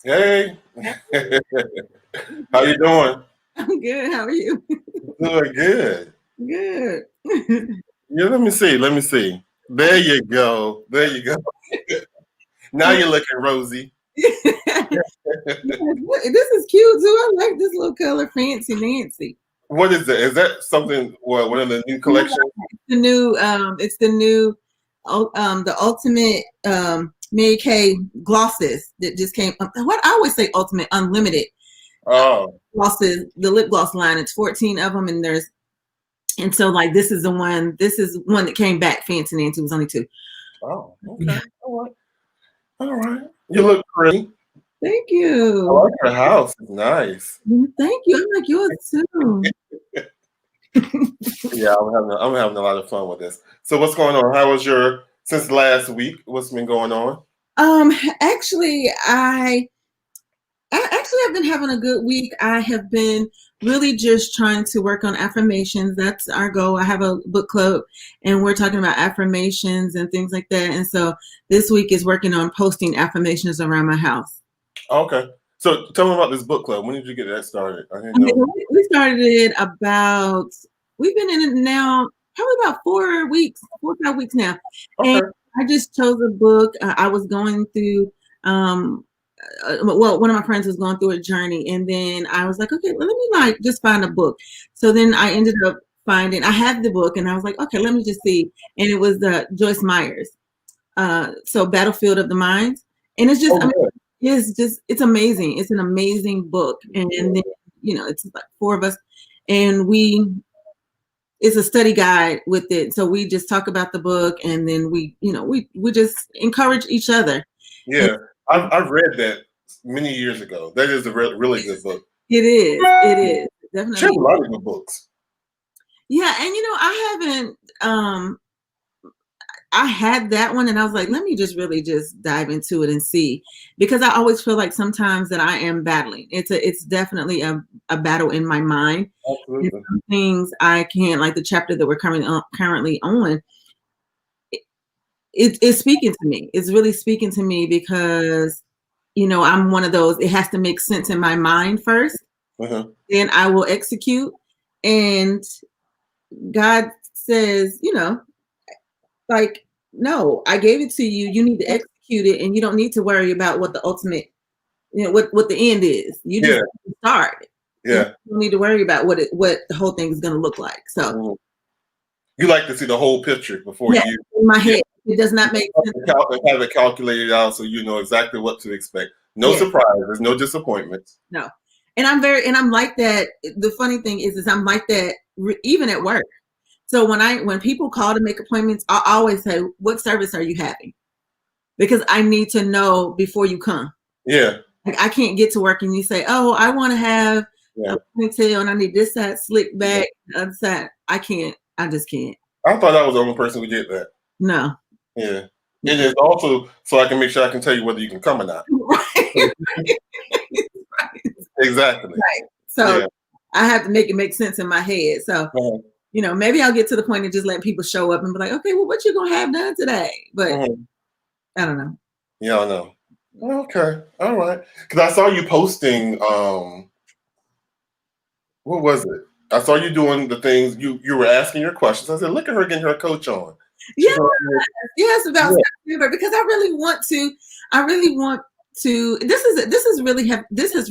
Hey, how you doing? I'm good. How are you? Doing good. Good. Yeah, let me see. Let me see. There you go. There you go. Now you're looking rosy. This is cute too. I like this little color, Fancy Nancy. What is it? Is that something? What one of the new collections? It's the new, the ultimate Mary Kay glosses that just came. What I always say, ultimate unlimited Oh, glosses. The lip gloss line. It's 14 of them, and so like this is the one. This is one that came back. Fancy Nancy was only two. oh, Yeah. okay. All right. All right. You look pretty. Thank I you. like your house. It's nice. Thank you. I like yours too. Yeah, I'm having a lot of fun with this. So what's going on? How was your since last week? What's been going on? Um, actually, I actually have been having a good week. I have been really just trying to work on affirmations. That's our goal. I have a book club and we're talking about affirmations and things like that. And so this week is working on posting affirmations around my house. Okay. So tell me about this book club. When did you get that started? I didn't I mean, know. we started it about, we've been in it now probably about 4 weeks, 4 or 5 weeks now. And Okay. I just chose a book. I was going through, um, well, one of my friends was going through a journey, and then I was like, okay, well, let me like just find a book. So then I ended up finding, I had the book, and I was like, okay, let me just see. And it was Joyce Myers. So Battlefield of the Minds, and it's just, Oh, I mean, good. it's amazing. It's an amazing book, and then it's like four of us, and it's a study guide with it. So we just talk about the book, and then we just encourage each other. And Yeah, I've read that many years ago. That is a really good book. it is She has definitely. a lot of good books. Yeah, and I haven't I had that one and I was like, let me just really just dive into it and see, because I always feel like sometimes that I am battling. It's definitely a battle in my mind. And Absolutely. some things I can't, like the chapter that we're currently on, it's speaking to me. It's really speaking to me because I'm one of those, it has to make sense in my mind first, Uh-huh. then I will execute. And God says, like, no, I gave it to you. You need to execute it, and you don't need to worry about what the ultimate, what the end is. You just Yeah, start, and yeah. you don't need to worry about what the whole thing is going to look like. So, Mhm. You like to see the whole picture before yeah, you, in my yeah, head, it does you not make sense. have it calculated out so you know exactly what to expect. No Yeah, surprises, no disappointments. no, and I'm like that. The funny thing is I'm like that even at work. So when people call to make appointments, I always say, "What service are you having?" Because I need to know before you come. Yeah, Like I can't get to work and you say, "Oh, I want to have yeah. a ponytail and I need this side slick Yeah. back, the other side." I can't. I just can't. I thought I was the only person who did that. No, Yeah. It no. is also so I can make sure I can tell you whether you can come or not. Right, Exactly. right. So Yeah. I have to make it make sense in my head. So Uh-huh. maybe I'll get to the point of just letting people show up and be like, "Okay, well, what you gonna have done today?" But Mhm. I don't know. Yeah, I know. Okay. All right. Because I saw you posting. What was it? I saw you doing the things you were asking your questions. I said, look at her getting her coach on. Yeah, She's on. yes, about Yeah. September, because I really want to. I really want to. This has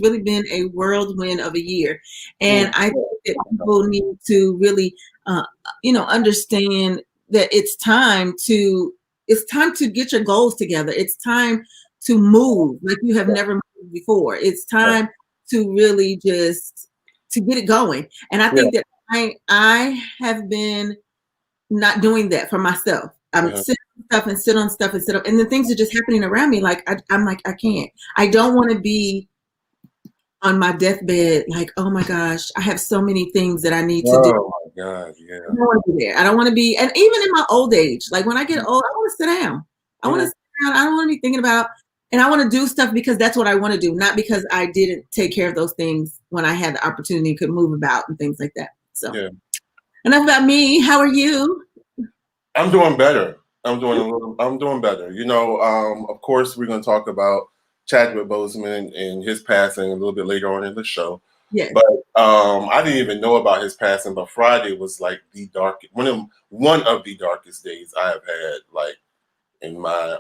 really been a whirlwind of a year, and Mm. I think that people need to really, understand that it's time to get your goals together. It's time to move like you have never moved before. It's Yeah. time to really just to get it going. And I Yeah. think that I have been not doing that for myself. I'm Uh-huh. sitting on stuff and sit on stuff and sit up, and the things are just happening around me. Like I'm like, I can't. I don't want to be on my deathbed. Like, oh my gosh, I have so many things that I need to do. Oh my God. I Yeah. don't want to be there. I don't want to be, and even in my old age, like when I get old, I want to sit down. I want to Mhm. sit down. I don't want to be thinking about, and I want to do stuff because that's what I want to do, not because I didn't take care of those things when I had the opportunity, could move about and things like that. So Yeah. enough about me. How are you? I'm doing better. I'm doing better. Of course, we're going to talk about Chadwick Boseman and his passing a little bit later on in the show. Yes. But I didn't even know about his passing. But Friday was like the darkest, one of the darkest days I have had, like in my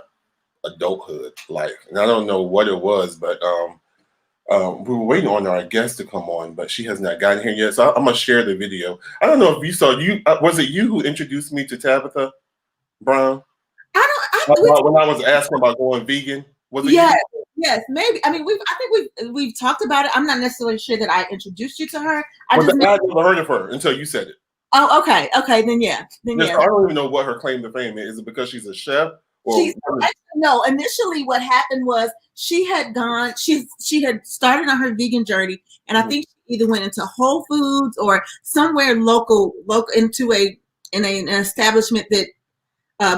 adulthood life. And I don't know what it was, but we were waiting on our guest to come on, but she has not gotten here yet. So I'm gonna share the video. I don't know if you saw. Was it you who introduced me to Tabitha Brown? When I was asking about going vegan, was it yes, you? yes, maybe. I mean, I think we've talked about it. I'm not necessarily sure that I introduced you to her. I never heard of her until you said it. Oh, okay, then yeah. I don't even know what her claim to fame is. Is it because she's a chef? Or no, initially what happened was she had started on her vegan journey, and I think she either went into Whole Foods or somewhere local into an establishment that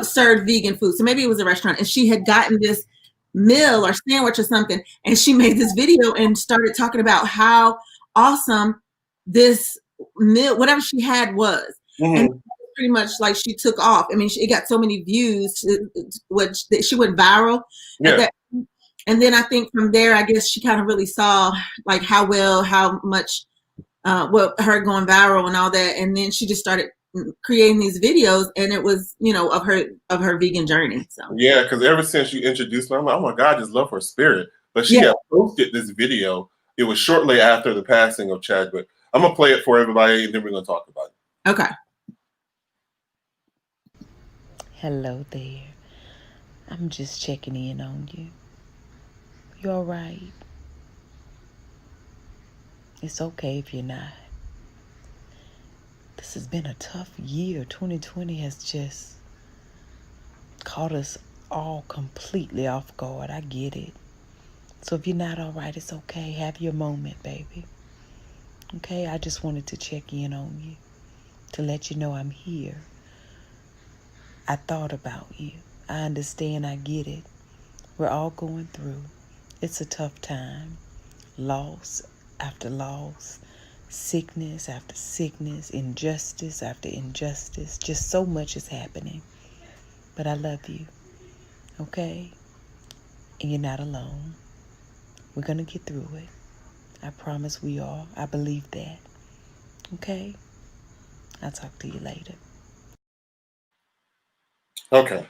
served vegan food. So maybe it was a restaurant, and she had gotten this meal or sandwich or something, and she made this video and started talking about how awesome this meal, whatever she had, was. And pretty much like she took off. I mean, it got so many views, she went viral. Yeah. And then I think from there, I guess she kind of really saw like how much her going viral and all that. And then she just started creating these videos, and it was, of her vegan journey. So yeah, because ever since you introduced me, I'm like, oh my God, I just love her spirit. But she had posted this video. It was shortly after the passing of Chadwick. I'm gonna play it for everybody, and then we're gonna talk about it. Okay. Hello there. I'm just checking in on you. You all right? It's okay if you're not. This has been a tough year. 2020 has just caught us all completely off guard. I get it. So if you're not all right, it's okay. Have your moment, baby. Okay? I just wanted to check in on you to let you know I'm here. I thought about you. I understand. I get it. We're all going through. It's a tough time. Loss after loss. Sickness after sickness. Injustice after injustice. Just so much is happening. But I love you. Okay? And you're not alone. We're going to get through it. I promise we are. I believe that. Okay? I'll talk to you later. Okay.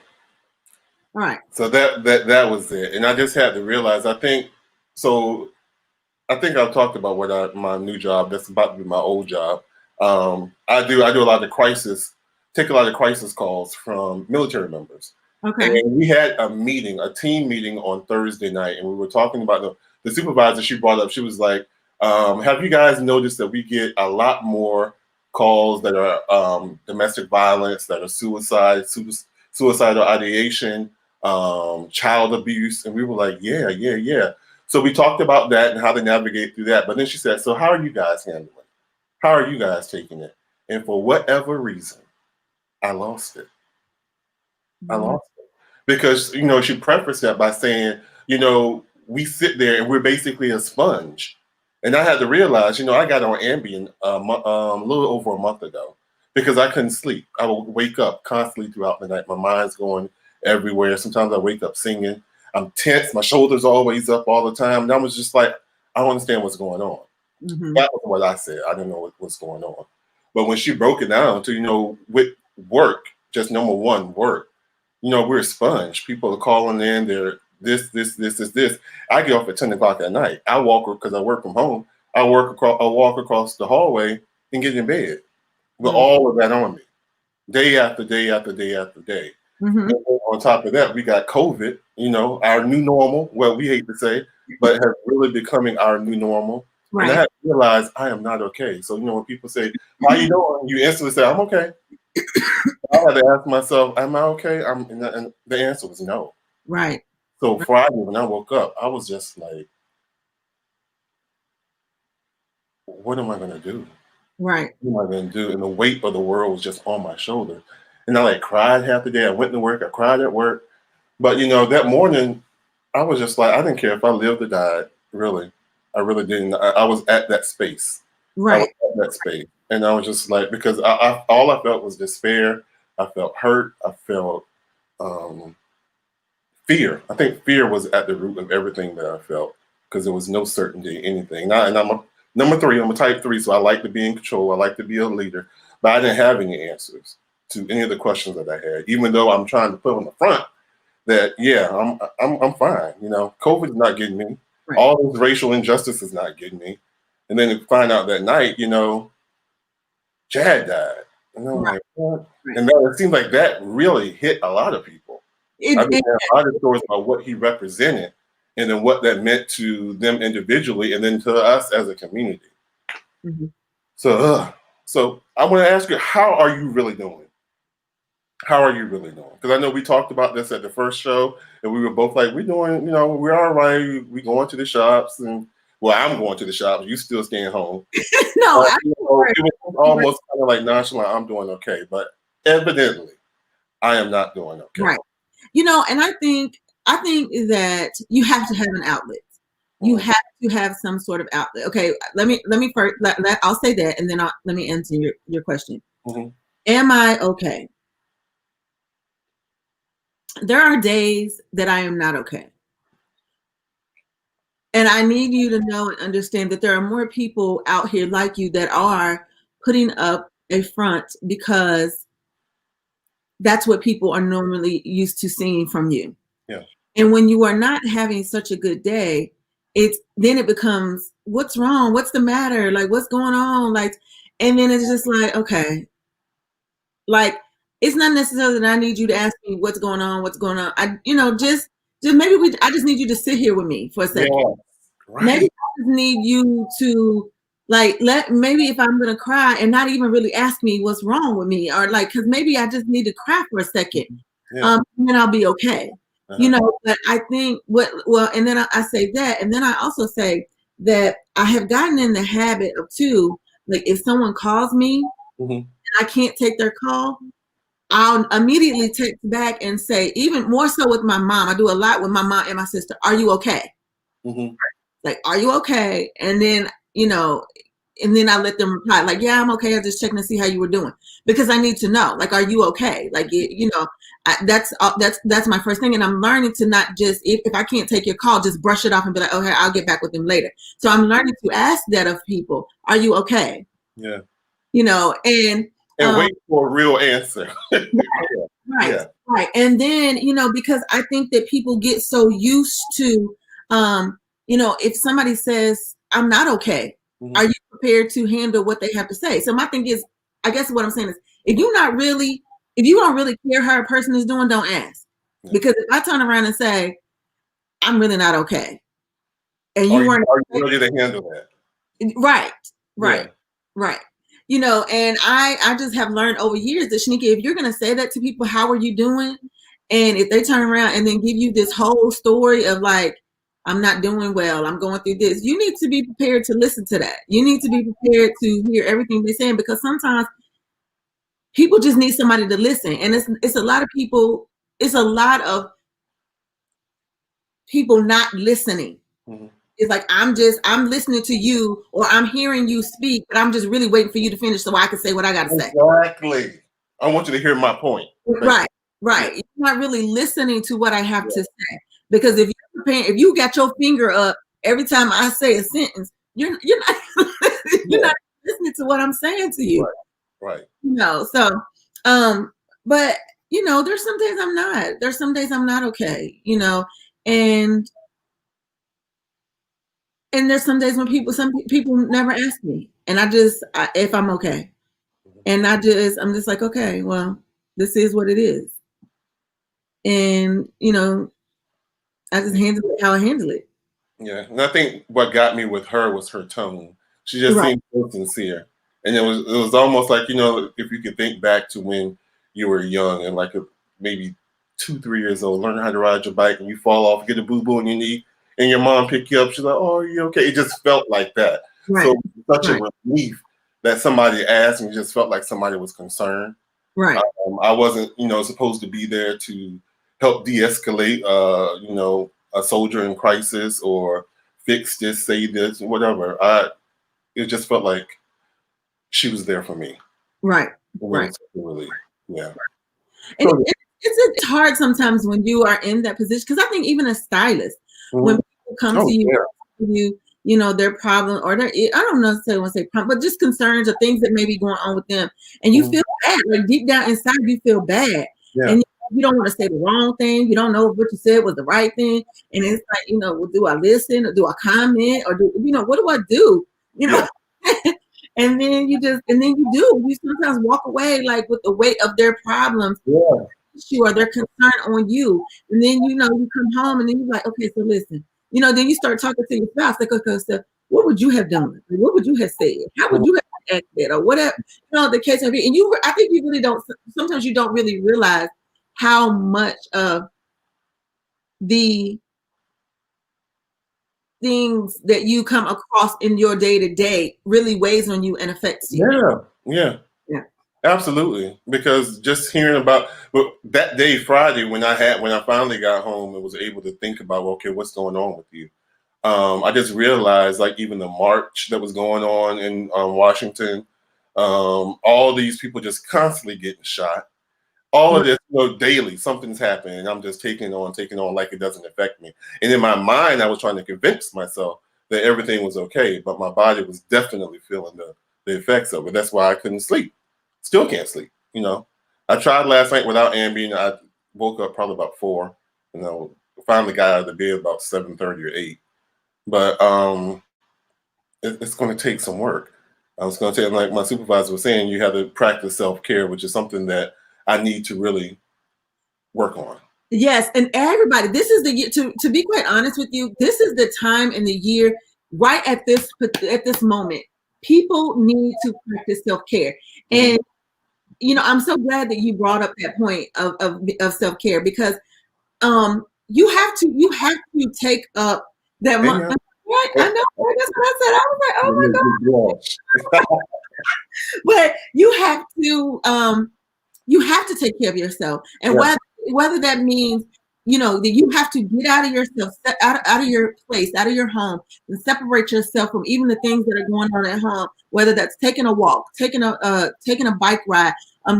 All right. So that was it, and I just had to realize. I think I've talked about my new job. That's about to be my old job. I do a lot of take a lot of crisis calls from military members. Okay. And we had a team meeting on Thursday night, and we were talking about the supervisor. She brought up. She was like, "Have you guys noticed that we get a lot more calls that are domestic violence, that are suicidal ideation, child abuse?" And we were like, yeah. So we talked about that and how to navigate through that. But then she said, so how are you guys handling it? How are you guys taking it? And for whatever reason, I lost it. I lost it. Because, she prefaced that by saying, we sit there and we're basically a sponge. And I had to realize, I got on Ambien a little over a month ago because I couldn't sleep. I would wake up constantly throughout the night. My mind's going everywhere. Sometimes I wake up singing. I'm tense. My shoulders are always up all the time. And I was just like, I don't understand what's going on. Mm-hmm. That was what I said. I didn't know what's going on. But when she broke it down to, with work, just number one, work, we're a sponge. People are calling in. They're this. I get off at 10 o'clock at night. I walk, because I work from home. I walk across the hallway and get in bed with all of that on me, day after day after day after day. Mm-hmm. And on top of that, we got COVID, our new normal. Well, we hate to say, but has really becoming our new normal. Right. And I had to realize I am not okay. So, when people say, how you doing? You instantly say, I'm okay. I had to ask myself, am I okay? And the answer was no. Right. So Friday, when I woke up, I was just like, what am I going to do? Right. What am I going to do? And the weight of the world was just on my shoulder. And I cried half the day. I went to work. I cried at work. But, that morning, I was just like, I didn't care if I lived or died. Really. I really didn't. I was at that space. Right. I was at that space. And I was just like, because all I felt was despair. I felt hurt. I felt fear. I think fear was at the root of everything that I felt because there was no certainty, anything. And I'm a number 3. I'm a type 3, so I like to be in control. I like to be a leader, but I didn't have any answers to any of the questions that I had. Even though I'm trying to put on the front that I'm fine. You know, COVID's not getting me. Right. All this racial injustice is not getting me. And then to find out that night, you know, Chad died. And I'm Right. like, what? Right. And then it seems like that really hit a lot of people. I've been hearing a lot of stories about what he represented and then what that meant to them individually and then to us as a community. Mm-hmm. So I want to ask you, how are you really doing? How are you really doing? Because I know we talked about this at the first show and we were both like, we're doing, you know, we're all right. We're going to the shops and, well, I'm going to the shops. You still staying home. No, you know, it was almost kind of like nonchalant. I'm doing okay, but evidently, I am not doing okay. Right. You know, and I think that you have to have an outlet. You have to have some sort of outlet. Okay, let me first. I'll say that, and then let me answer your question. Mm-hmm. Am I okay? There are days that I am not okay. And I need you to know and understand that there are more people out here like you that are putting up a front because that's what people are normally used to seeing from you. Yeah. And when you are not having such a good day, then it becomes, what's wrong? What's the matter? Like, what's going on? Like, and then it's just like, okay, like, it's not necessarily that I need you to ask me what's going on. I, you know, just maybe I just need you to sit here with me for a second. Yeah, right. Maybe I just need you to maybe if I'm going to cry and not even really ask me what's wrong with me, or like, cause maybe I just need to cry for a second. Yeah. And then I'll be okay. You know, but I think and then I say that, and then I also say that I have gotten in the habit of too, like if someone calls me and I can't take their call, I'll immediately text back and say, even more so with my mom, I do a lot with my mom and my sister, are you okay? Like, are you okay? And then, you know, and then I let them reply, like, yeah, I'm okay. I just checking to see how you were doing because I need to know, like, are you okay? Like, you know, that's my first thing. And I'm learning to not just, if I can't take your call, just brush it off and be like, okay, I'll get back with them later. So I'm learning to ask that of people. Are you okay? Yeah. You know, and wait for a real answer. Right. And then, you know, because I think that people get so used to, you know, if somebody says, I'm not okay, are you prepared to handle what they have to say? So my thing is, I guess what I'm saying is, if you don't really care how a person is doing, don't ask. Yeah. Because if I turn around and say, I'm really not okay, and you weren't ready to handle that. Right. You know, and I just have learned over years that, Shanika, if you're going to say that to people, how are you doing? And if they turn around and then give you this whole story of like, I'm not doing well, I'm going through this, you need to be prepared to listen to that. You need to be prepared to hear everything they're saying, because sometimes people just need somebody to listen. And it's a lot of people not listening. It's like, I'm listening to you, or I'm hearing you speak, but I'm just really waiting for you to finish so I can say what I got to say. Exactly. I want you to hear my point. Right. You're not really listening to what I have to say, because if you got your finger up every time I say a sentence, you're not not listening to what I'm saying to you. Right. You know, so but you know, there's some days I'm not. There's some days I'm not okay, you know, and there's some days when some people never ask me, and if I'm okay, and I'm just like, okay, well, this is what it is, and you know, I just handle it how I handle it. Yeah, and I think what got me with her was her tone. She just seemed so sincere, and it was almost like, you know, if you could think back to when you were young and like maybe 2-3 years old, learning how to ride your bike, and you fall off, get a boo-boo in your knee, and your mom pick you up. She's like, "Oh, are you okay?" It just felt like that. Right. So such a relief that somebody asked, and it just felt like somebody was concerned. Right. I wasn't, you know, supposed to be there to help de-escalate, you know, a soldier in crisis or fix this, say this, whatever. It just felt like she was there for me. Right. Really, yeah. And it's hard sometimes when you are in that position, because I think even a stylist, when people come Oh, to you, yeah. you know, their problem or their, I don't necessarily want to say problem, but just concerns or things that may be going on with them, and you feel bad, like deep down inside you feel bad, Yeah. and you don't want to say the wrong thing, you don't know if what you said was the right thing, and it's like, you know, well, do I listen or do I comment or do, you know, what do I do, you know? And then you sometimes walk away like with the weight of their problems, or their concern on you. And then, you know, you come home and then you're like, okay, so listen, you know, then you start talking to your spouse, like, okay, so what would you have done? What would you have said? How would you have acted or whatever, you know, the case may be. And I think you really don't, sometimes you don't really realize how much of the things that you come across in your day to day really weighs on you and affects you. Yeah. Absolutely. Because just hearing about that day, Friday, when I finally got home and was able to think about, well, okay, what's going on with you? I just realized, like, even the march that was going on in Washington, all these people just constantly getting shot. All of this, you know, daily, something's happening, and I'm just taking on like it doesn't affect me. And in my mind, I was trying to convince myself that everything was okay, but my body was definitely feeling the effects of it. That's why I couldn't sleep. Still can't sleep. You know, I tried last night without Ambien. I woke up probably about 4. You know, finally got out of the bed about 7:30 or 8. But it's going to take some work. I was going to say, like my supervisor was saying, you have to practice self-care, which is something that I need to really work on. Yes, and everybody, this is the year, to be quite honest with you, this is the time in the year, right at this moment, people need to practice self-care. And you know, I'm so glad that you brought up that point of self-care, because you have to take up that month. Right? I know, that's what I said. I was like, oh my God. But you have to take care of yourself, and whether that means, you know, that you have to get out of yourself, out of your place, out of your home, and separate yourself from even the things that are going on at home. Whether that's taking a walk, taking a bike ride,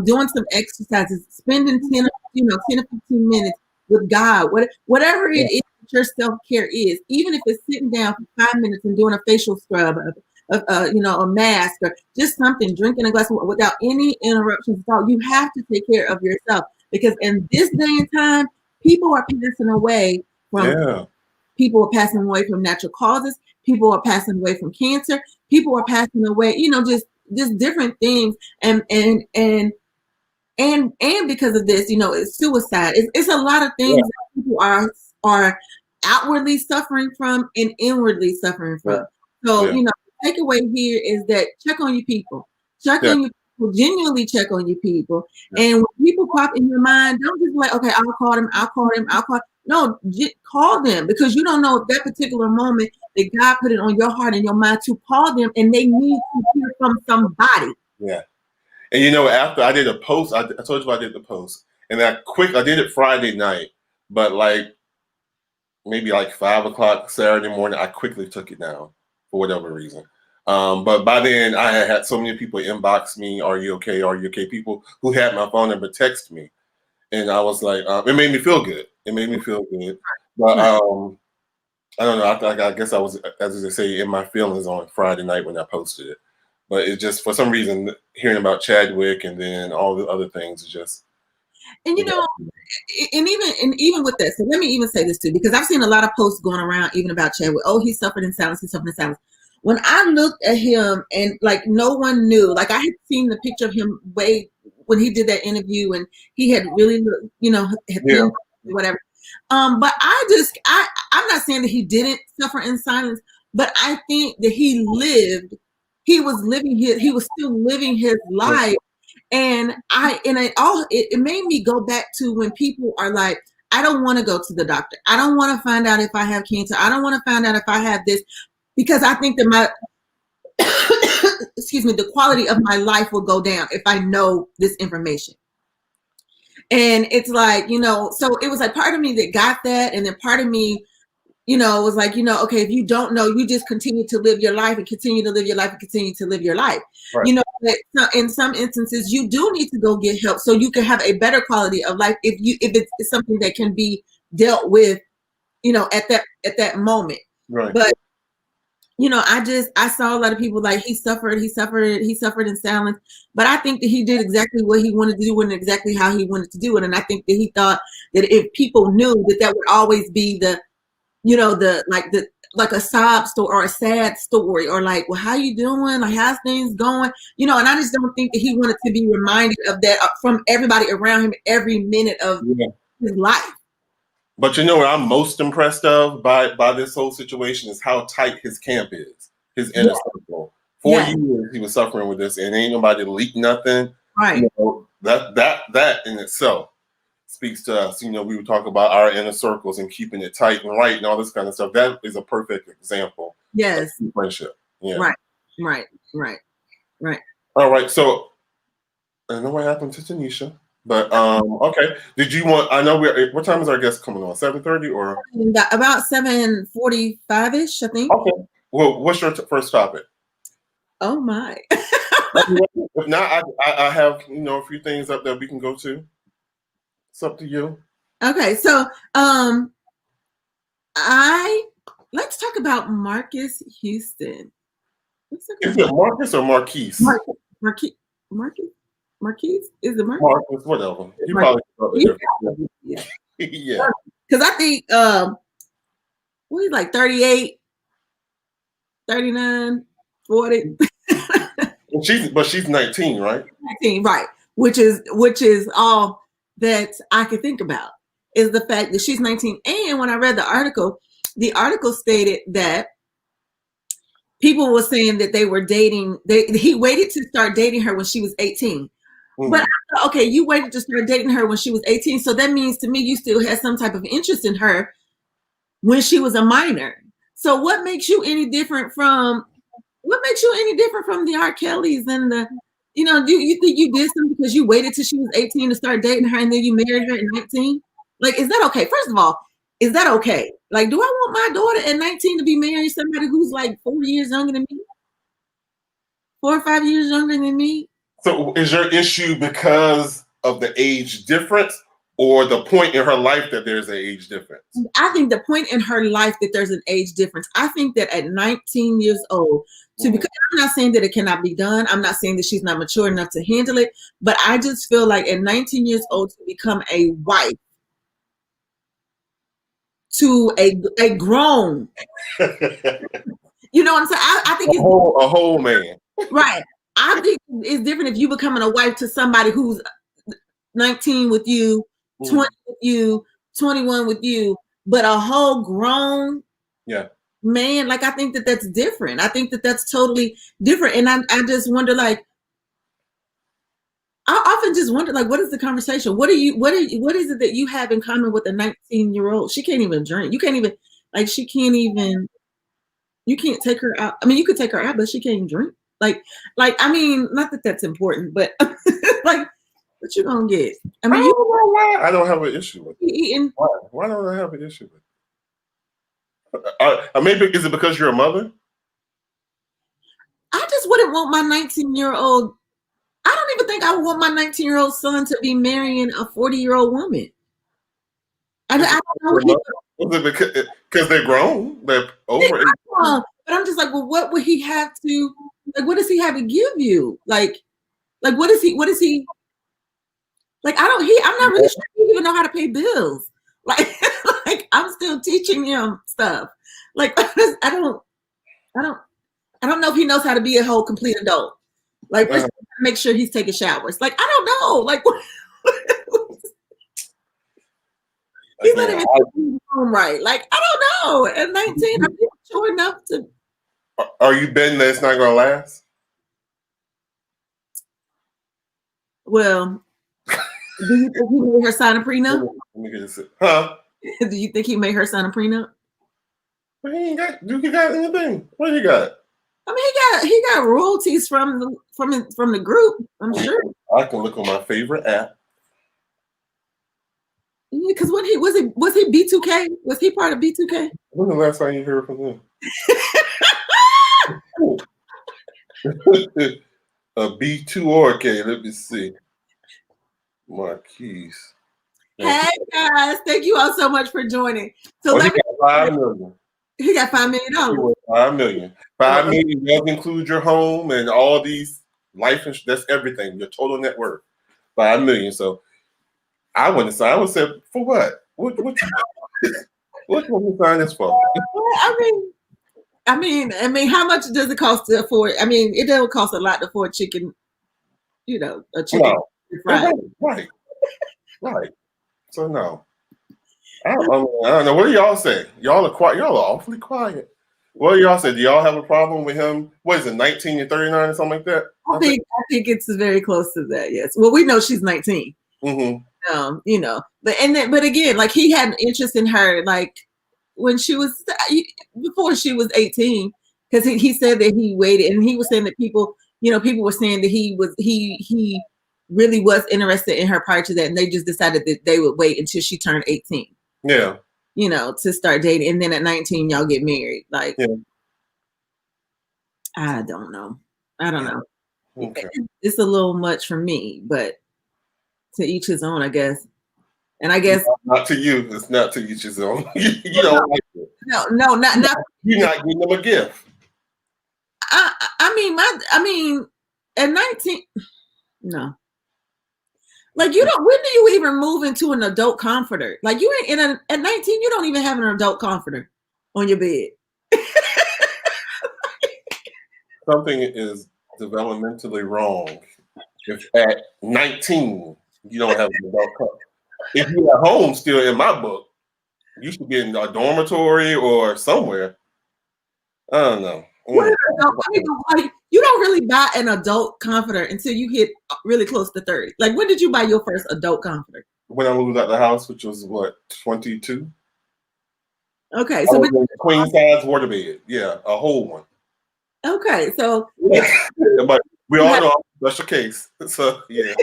doing some exercises, spending 10 or 15 minutes with God, whatever it is that your self-care is, even if it's sitting down for 5 minutes and doing a facial scrub, you know, a mask, or just something, drinking a glass of water without any interruptions at all. You have to take care of yourself, because in this day and time, people are passing away from people are passing away from natural causes. People are passing away from cancer. People are passing away, you know, just different things, and because of this, you know, it's suicide. It's a lot of things that people are outwardly suffering from and inwardly suffering from. So, you know, the takeaway here is that check on your people. Check on your people, genuinely check on your people. And when people pop in your mind, don't just be like, okay, I'll call them. No, call them, because you don't know at that particular moment that God put it on your heart and your mind to call them, and they need to hear from somebody. Yeah. And you know, after I did a post, I told you I did the post, and I did it Friday night, but like maybe like 5 o'clock Saturday morning, I quickly took it down for whatever reason. But by then, I had so many people inbox me, "Are you okay? Are you okay?" People who had my phone number text me, and I was like, it made me feel good. But I don't know. I guess I was, as they say, in my feelings on Friday night when I posted it. But it just, for some reason, hearing about Chadwick and then all the other things is just. And you know, and even with that, so let me even say this too, because I've seen a lot of posts going around even about Chadwick. Oh, he suffered in silence. He suffered in silence. When I looked at him, and like no one knew, like I had seen the picture of him way when he did that interview, and he had really, you know, whatever. But I'm not saying that he didn't suffer in silence, but I think that he was still living his life. And it made me go back to when people are like, I don't want to go to the doctor. I don't want to find out if I have cancer. I don't want to find out if I have this, because I think that my the quality of my life will go down if I know this information. And it's like, you know, so it was like part of me that got that, and then part of me you know, it was like, you know, okay, if you don't know, you just continue to live your life and continue to live your life and continue to live your life. Right. You know, in some instances, you do need to go get help so you can have a better quality of life if it's something that can be dealt with, you know, at that moment. Right. But you know, I saw a lot of people like he suffered in silence. But I think that he did exactly what he wanted to do and exactly how he wanted to do it. And I think that he thought that if people knew that would always be the, you know, like a sob story or a sad story or like, well, how you doing? Like, how's things going? You know, and I just don't think that he wanted to be reminded of that from everybody around him every minute of his life. But you know what I'm most impressed of by this whole situation is how tight his camp is, his inner circle. 4 years he was suffering with this, and ain't nobody leaked nothing. Right. You know, that in itself speaks to us. You know, we would talk about our inner circles and keeping it tight and right and all this kind of stuff. That is a perfect example. Yes. Of friendship. Yeah. Right. All right. So I don't know what happened to Tanisha. But okay. Did you want? I know what time is our guest coming on? 7:30 or about 7:45ish, I think. Okay. Well, what's your first topic? Oh my. If not, I have, you know, a few things up there we can go to. It's up to you. Okay, so let's talk about Marques Houston. Is it Marcus or Marquise? Marquise? Is it Marcus? Marcus, whatever. You probably yeah. Because I think what is like 38, 39, 40. She's 19, right? 19, right. Which is all that I could think about is the fact that she's 19. And when I read the article stated that people were saying that they were dating. He waited to start dating her when she was 18. But I thought, okay, you waited to start dating her when she was 18. So that means to me you still had some type of interest in her when she was a minor. So what makes you any different from the R. Kellys and the, you know, do you think you did something because you waited till she was 18 to start dating her and then you married her at 19? Like, is that okay? First of all, is that okay? Like, do I want my daughter at 19 to be marrying somebody who's like 4 years younger than me? 4 or 5 years younger than me? So is your issue because of the age difference or the point in her life that there's an age difference? I think the point in her life that there's an age difference. I think that at 19 years old, because I'm not saying that it cannot be done. I'm not saying that she's not mature enough to handle it, but I just feel like at 19 years old to become a wife to a grown, you know what I'm saying? I think a whole man. Right. I think it's different if you becoming a wife to somebody who's 19 with you, 20 with you, 21 with you, but a whole grown man. Like, I think that that's different. I think that that's totally different. And I just wonder, like, I often just wonder, like, what is the conversation? What is it that you have in common with a 19-year-old? She can't even drink. You can't even, like, you can't take her out. I mean, you could take her out, but she can't drink. Like, I mean, not that that's important, but like, what you gonna get? I mean, I don't have an issue with it. Why don't I have an issue with it? Maybe is it because you're a mother? I just wouldn't want my 19-year-old. I don't even think I would want my 19-year-old son to be marrying a 40-year-old woman. I don't know. Is it because they're grown? They're over. But I'm just like, well, what would he have to? Like, what does he have to give you? Like, what is he? Like, I'm not really sure he even know how to pay bills. Like, I'm still teaching him stuff. Like, I don't know if he knows how to be a whole complete adult. Like, make sure he's taking showers. Like, I don't know. Like, he's not even home right. Like, I don't know. At 19, I'm mature enough to. Are you betting that it's not gonna last? Well, do you think he made her sign a prenup? Let me get this. Huh? Do you think he made her sign a prenup? But he got anything. What he got? I mean, he got royalties from the group. I'm sure. I can look on my favorite app. Because when he was he B2K? Was he part of B2K? When the last time you heard from him? A B2 or K. Let me see. Marquise. Hey guys, thank you all so much for joining. So he got $5 million. He got $5 million. $5 million. $5 million does include your home and all these life insurance. That's everything. Your total net worth. $5 million. So I wouldn't sign. I would say, for what? What would you sign this for? I mean, how much does it cost to afford? I mean, it doesn't cost a lot to afford chicken. You know, a chicken fried. Right. So no. I don't know. What do y'all say? Y'all are quiet. Y'all are awfully quiet. What do y'all say? Do y'all have a problem with him? What is it, 19 and 39 or something like that? I think it's very close to that. Yes. Well, we know she's 19. Mm-hmm. You know, but again, like he had an interest in her, like when she was before she was 18, because he said that he waited, and he was saying that people were saying that he really was interested in her prior to that, and they just decided that they would wait until she turned 18. Yeah. You know, to start dating, and then at 19 y'all get married. Like, yeah. I don't know. Okay. It's a little much for me, but to each his own, I guess. And I guess not to you. It's not to each his own. You don't like it. No, not. You're not giving them a gift. I mean, at 19, no. Like, you don't. When do you even move into an adult comforter? Like, you ain't at 19. You don't even have an adult comforter on your bed. Something is developmentally wrong if at 19 you don't have an adult comforter. If you're at home still, in my book, you should be in a dormitory or somewhere. I don't know. Like, you don't really buy an adult comforter until you hit really close to 30. Like, when did you buy your first adult comforter? When I moved out the house, which was what, 22? Okay, so queen size waterbed, yeah, a whole one. Okay, so but we all know special case. So yeah,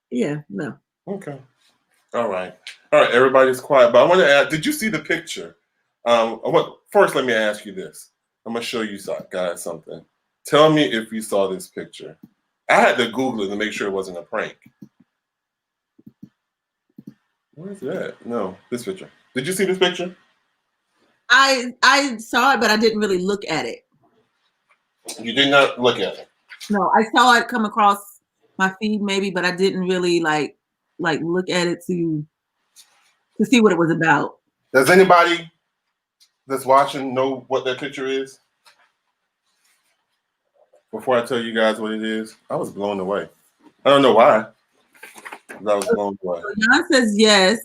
yeah. No. Okay. All right. Everybody's quiet, but I want to ask: did you see the picture? First, let me ask you this. I'm gonna show you guys something. Tell me if you saw this picture. I had to Google it to make sure it wasn't a prank. Where's that? No, this picture. Did you see this picture? I saw it, but I didn't really look at it. You did not look at it? No, I saw it come across my feed maybe, but I didn't really like look at it to see what it was about. Does anybody that's watching know what that picture is? Before I tell you guys what it is, I was blown away. I don't know why. I was blown away. Jan says yes.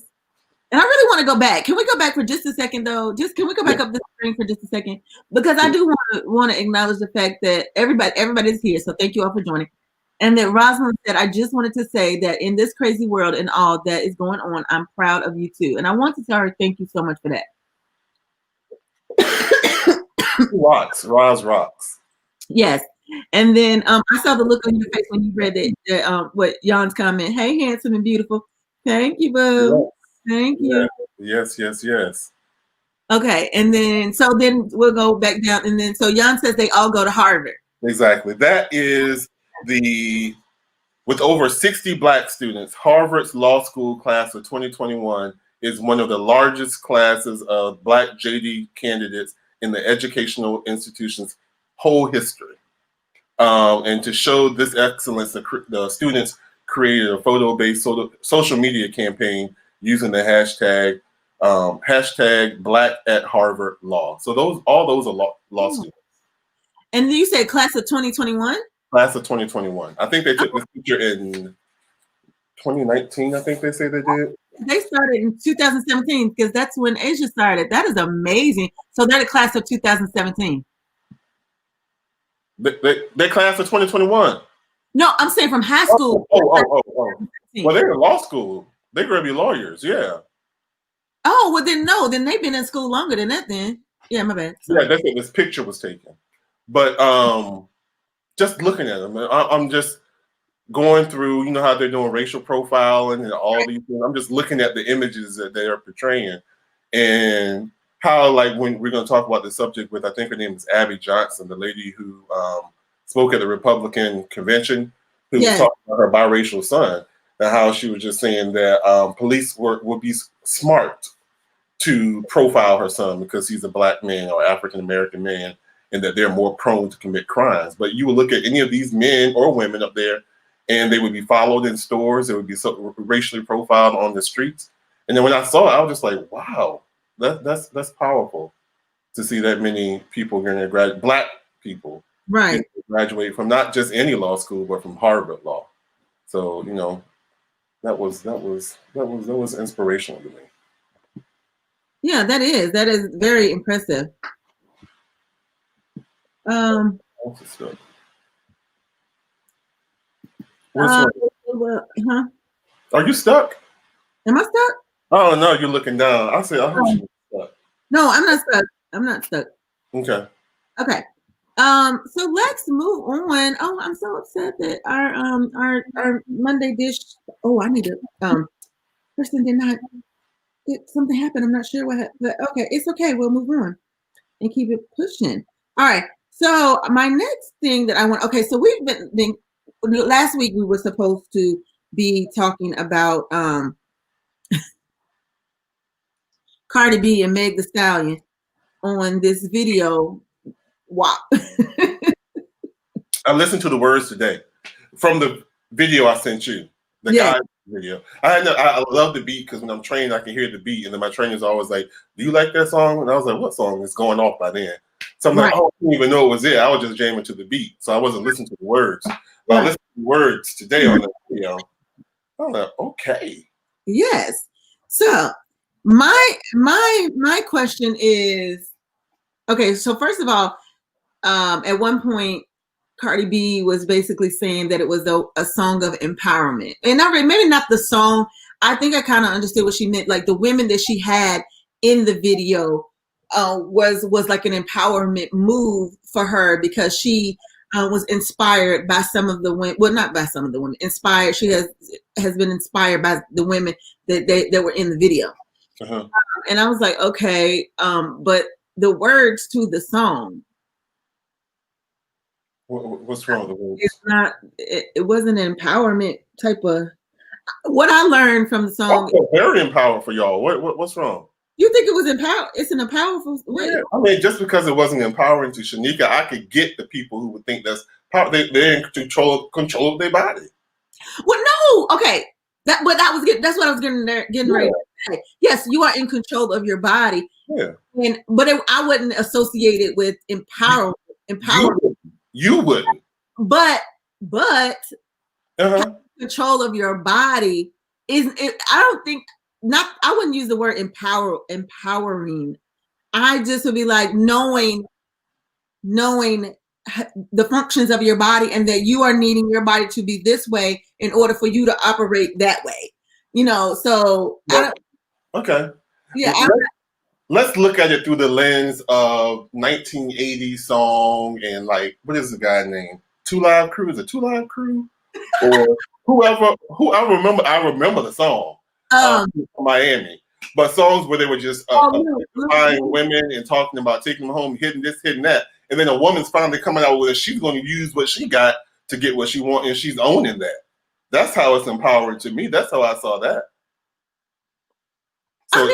And I really want to go back. Can we go back for just a second, though? Can we go back up the screen for just a second? Because I do want to acknowledge the fact that everybody's here. So thank you all for joining. And that Rosalind said, I just wanted to say that in this crazy world and all that is going on, I'm proud of you too. And I want to tell her thank you so much for that. Roz rocks. Yes. And then I saw the look on your face when you read that what Jan's comment. Hey, handsome and beautiful. Thank you, boo. Yes. Thank you. Yes. Okay, and then we'll go back down, and then so Jan says they all go to Harvard. Exactly. That is with over 60 Black students, Harvard's law school class of 2021 is one of the largest classes of Black JD candidates in the educational institution's whole history. And to show this excellence, the students created a photo-based social media campaign using the hashtag Black at Harvard Law. So all those are law students. And you said class of 2021? Class of 2021. I think they took this picture in 2019. I think they say they did. They started in 2017 because that's when Asia started. That is amazing. So they're the class of 2017. They class of 2021. No, I'm saying from high school. Oh. Well, they're in law school. They're going to be lawyers, yeah. Oh, well then no. Then they've been in school longer than that then. Yeah, my bad. Sorry. Yeah, that's what this picture was taken. But just looking at them, I'm just, going through, you know how they're doing racial profiling and all these things. I'm just looking at the images that they are portraying, and how, like, when we're going to talk about the subject with, I think her name is Abby Johnson, the lady who spoke at the Republican convention, who was talking about her biracial son, and how she was just saying that police would be smart to profile her son because he's a Black man or African American man, and that they're more prone to commit crimes. But you would look at any of these men or women up there, and they would be followed in stores. They would be so racially profiled on the streets. And then when I saw it, I was just like, wow, that's powerful to see that many people going to graduate, Black people, right, graduate from not just any law school, but from Harvard Law. So, you know, that was inspirational to me. Yeah, that is very impressive. What's wrong? Are you stuck? Am I stuck? Oh no, you're looking down. I said I heard you were stuck. No, I'm not stuck. I'm not stuck. Okay. Okay. So let's move on. Oh, I'm so upset that our Monday dish. Oh, I need to person did not. Something happened. I'm not sure what happened. But okay, it's okay. We'll move on and keep it pushing. All right. So my next thing that I want. Okay, so we've been last week we were supposed to be talking about Cardi B and Meg Thee Stallion on this video. Wow. I listened to the words today from the video I sent you. The guy video. I love the beat because when I'm trained, I can hear the beat, and then my trainer's always like, "Do you like that song?" And I was like, "What song is going off by then?" So I'm like, "Oh, I didn't even know it was it. I was just jamming to the beat, so I wasn't listening to the words." But I listened to the words today on the video. I'm like, okay. Yes. So my question is, okay. So first of all, at one point, Cardi B was basically saying that it was a song of empowerment. And maybe not the song. I think I kind of understood what she meant. Like the women that she had in the video was like an empowerment move for her because she was inspired by some of the women. Well, not by some of the women. Inspired. She has been inspired by the women that were in the video. Uh-huh. And I was like, okay, but the words to the song. What's wrong with the words? It's not. It wasn't an empowerment type of. What I learned from the song. Very empowered for y'all. What's wrong? You think it was empowered? It's an powerful. Yeah. I mean, just because it wasn't empowering to Shanika, I could get the people who would think that's power. They're in control of their body. Well, no. Okay. That's what I was getting ready to say. Yes, you are in control of your body. Yeah. But I wouldn't associate it with empowerment. You wouldn't. But control of your body I don't think I wouldn't use the word empowering. I just would be like knowing the functions of your body and that you are needing your body to be this way in order for you to operate that way. You know, so okay. Yeah. Let's look at it through the lens of 1980s song and like, what is the guy name? Two Live Crew? Is it Two Live Crew? Or whoever I remember the song from Miami. But songs where they were just buying women and talking about taking them home, hitting this, hitting that. And then a woman's finally coming out with it. She's going to use what she got to get what she wants, and she's owning that. That's how it's empowering to me. That's how I saw that. So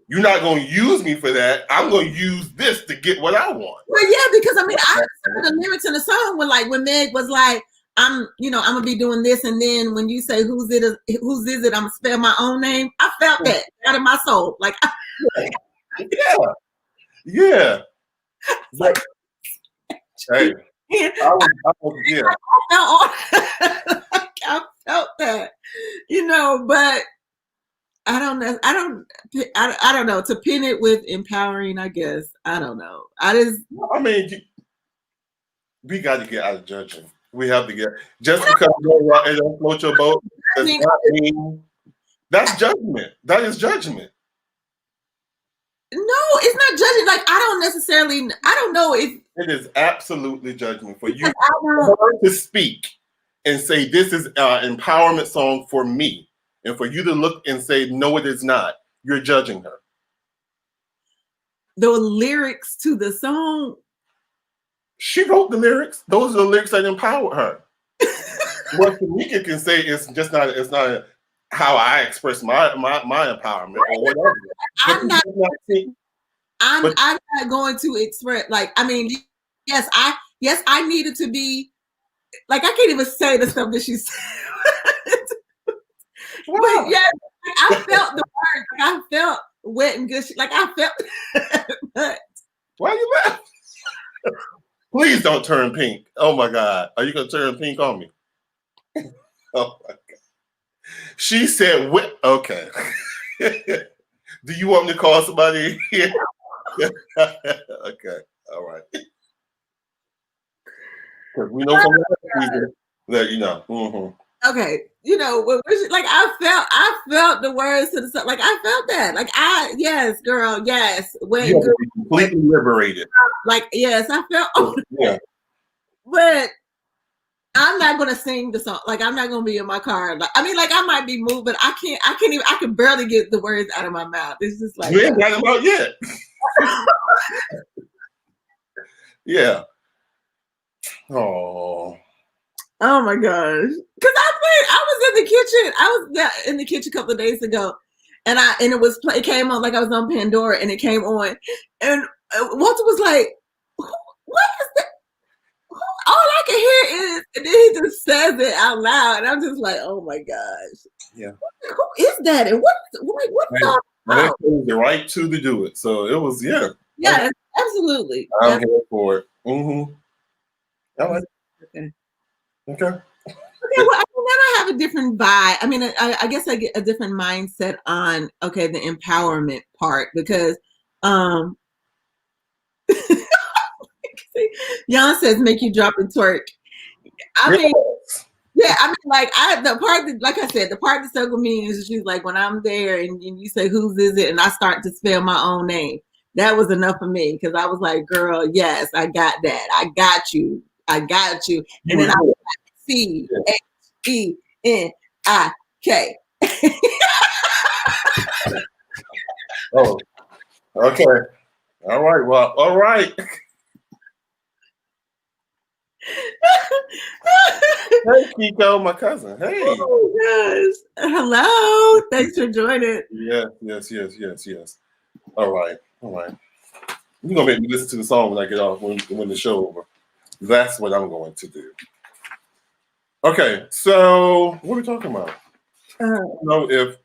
you're not going to use me for that. I'm going to use this to get what I want. Well, yeah, because I mean, I heard the lyrics in the song when Meg was like, I'm gonna be doing this, and then when you say whose is it, I'm gonna spell my own name. I felt that out of my soul, like yeah. Like, hey, I felt that, but I don't know. To pin it with empowering, I guess I don't know. We got to get out of judging. We have to get just because you don't float your boat. That's judgment. That is judgment. No, it's not judging. Like I don't know if it is absolutely judgment for you to speak and say this is an empowerment song for me, and for you to look and say no, it is not, you're judging her. The lyrics to the song. She wrote the lyrics. Those are the lyrics that empower her. What Tamika can say is just not. It's not how I express my empowerment or whatever. I'm not going to express, like, I mean, yes, I needed to be, like, I can't even say the stuff that she said. Wow. But yeah, I felt the words. Like, I felt wet and good. Like, I felt. But why you laugh? Please don't turn pink. Oh my God. Are you gonna turn pink on me? Oh my God. She said, okay. Do you want me to call somebody here? Okay. All right. We know from the that you know. Mm-hmm. Okay, you know, like I felt the words to the song. Like I felt that. Like yes, girl, yes. When You completely liberated. Like yes, I felt. Yeah. But I'm not gonna sing the song. Like I'm not gonna be in my car. Like I mean, like I might be moved, but I can't even. I can barely get the words out of my mouth. It's just like you ain't got them out yet. Yeah. Oh my gosh! Because I was in the kitchen. I was in the kitchen a couple of days ago, and it came on like I was on Pandora, and it came on, and Walter was like, "What is that?" All I can hear is, and then he just says it out loud, and I'm just like, "Oh my gosh!" Yeah. Who is that? And what's all about? They chose the right to do it, so it was Yeah, absolutely. I'm here for it. Mm-hmm. All right. Okay. Okay. Okay, well, then I have a different vibe. I mean, I guess I get a different mindset on the empowerment part because Jan says make you drop and twerk. I mean, yeah, I mean, like the part that, like I said, the part that stuck with me is she's like, when I'm there and you say whose is it, and I start to spell my own name. That was enough for me because I was like, girl, yes, I got that. I got you. And then I was like, CHENIK. Oh, okay. All right. Well, all right. Hey, Kiko, my cousin. Hey. Oh, gosh. Hello. Thanks for joining. Yes. All right. You're going to make me listen to the song when I get off, when the show over. That's what I'm going to do. Okay. So what are we talking about? I don't know if,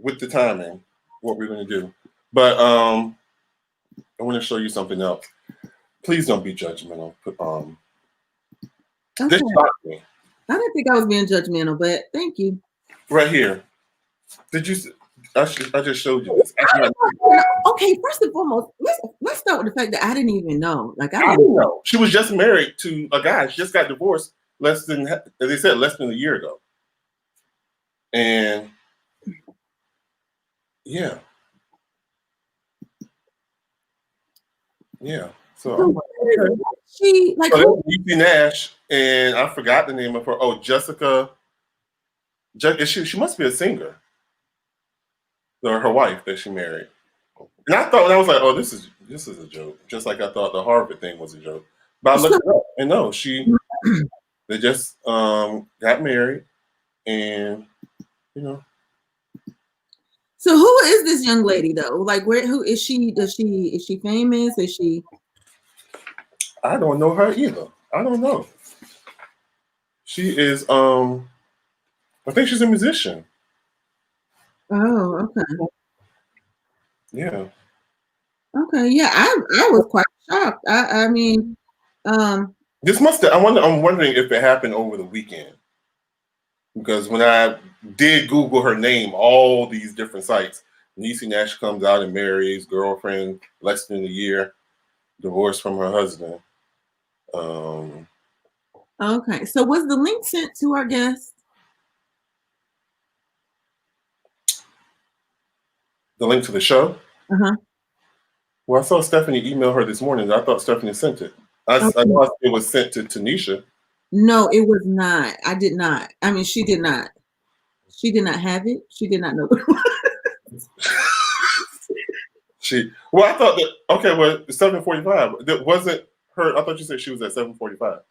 with the timing, what we're going to do. But I want to show you something else. Please don't be judgmental. Okay. This shocked me. I didn't think I was being judgmental, but thank you. Right here. Did you? I just showed you this. Okay, first and foremost, let's start with the fact that I didn't even know. Like I didn't know. She was just married to a guy. She just got divorced less than a year ago. And yeah. So she like Niecy Nash, and I forgot the name of her. Oh, Jessica. She must be a singer. Or her wife that she married. And I was like, oh, this is a joke. Just like I thought the Harvard thing was a joke. But I looked it up, and no, they just got married, and you know. So who is this young lady though? Like who is she? Is she famous? Is she? I don't know her either. I don't know. She is I think she's a musician. Oh, okay. Yeah. Okay, yeah, I was quite shocked. I mean, this I'm wondering if it happened over the weekend. Because when I did Google her name, all these different sites, Niecy Nash comes out and marries girlfriend less than a year, divorced from her husband. Okay, so was the link sent to our guest? The link to the show? Uh-huh. Well, I saw Stephanie email her this morning. I thought Stephanie sent it. I know it was sent to Tanisha. No, it was not. I did not. I mean, she did not. She did not have it. She did not know. Well, I thought that, okay, well, 7:45. That wasn't her. I thought you said she was at 7:45.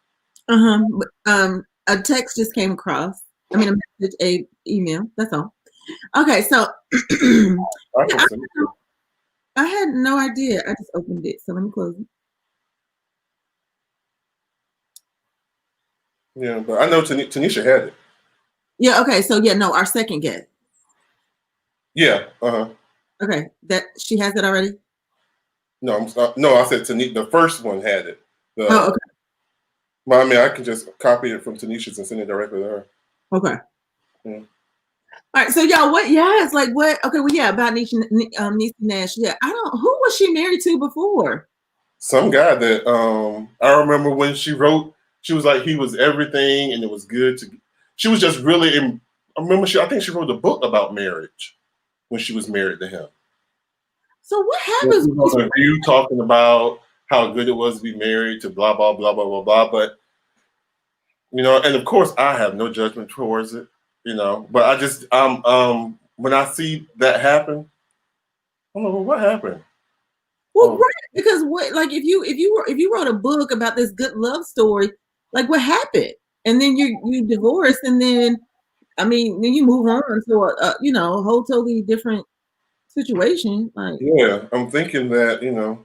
A text just came across. I mean, a message, a email. That's all. Okay, so I had no idea. I just opened it, so let me close it. Yeah, but I know Tanisha had it. Yeah. Okay. So yeah, no, our second guest. Yeah. Okay, that she has it already. No, no. I said Tanisha. The first one had it. Oh, okay. Well, I mean, I can just copy it from Tanisha's and send it directly to her. Okay. Yeah. All right. So y'all, what? Yeah, it's like what? Okay. Well, yeah, about Niecy Nash. Yeah, I don't. Who was she married to before? Some guy that I remember when she wrote. She was like, he was everything, and it was good to. She was just really. I remember I think she wrote a book about marriage when she was married to him. So what happens? You talking about how good it was to be married to blah blah blah blah blah blah, but you know, and of course I have no judgment towards it, you know, but I just when I see that happen, I'm like, well, what happened? Well, right, because what, like, if you wrote a book about this good love story, like, what happened? And then you divorce, and then, I mean, then you move on to a whole totally different situation. Like, Yeah, I'm thinking that, you know,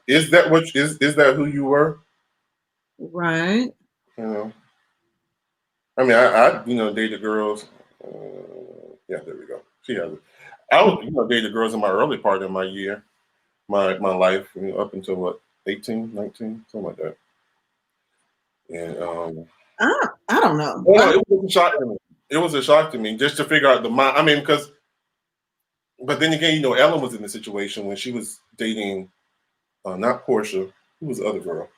is that who you were? right. You know, I mean, I dated girls. Yeah, there we go. She has it. I would dated girls in my early part of my year, my life, up until what, 18, 19, something like that. And I don't know. well, it was a shock to me. It was a shock to me just to figure out the mind. I mean, but then again, Ellen was in the situation when she was dating, not Portia, who was the other girl,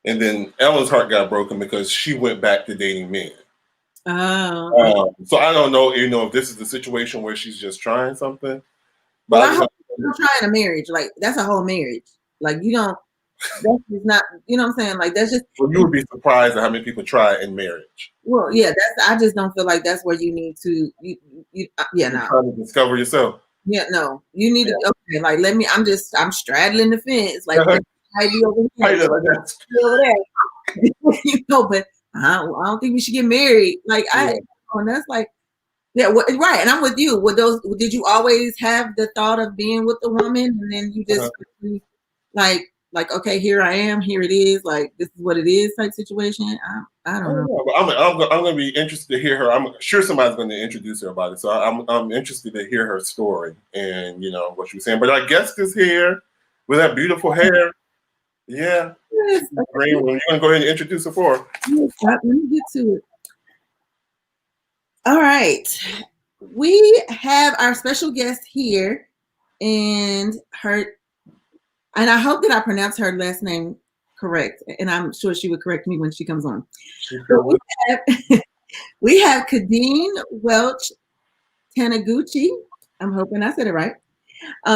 and then Ellen's heart got broken because she went back to dating men. Oh. So I don't know, if this is the situation where she's just trying something. But Well, I hope you're trying a marriage. Like, that's a whole marriage. Like, you don't. That's just not. You know what I'm saying? Like, that's just. Well, you would be surprised at how many people try in marriage. Well, yeah. I just don't feel like that's where you need to. Yeah, no. Trying to discover yourself. Yeah, no. You need to. Okay, like, I'm straddling the fence. Like, I be over here. Over there. But I don't think we should get married. Like, and that's like. Yeah, right. And I'm with you. Did you always have the thought of being with the woman, and then you just like, okay, here I am, here it is, like, this is what it is type situation? I don't know. But I'm going to be interested to hear her. I'm sure somebody's going to introduce her about it. So I'm interested to hear her story and, what she was saying. But our guest is here with that beautiful hair. Yeah. Yes. You're going to go ahead and introduce her for her. Yes, let me get to it. All right. We have our special guest here, and I hope that I pronounce her last name correct, and I'm sure she would correct me when she comes on. We have Kadeen Welch Taniguchi. I'm hoping I said it right.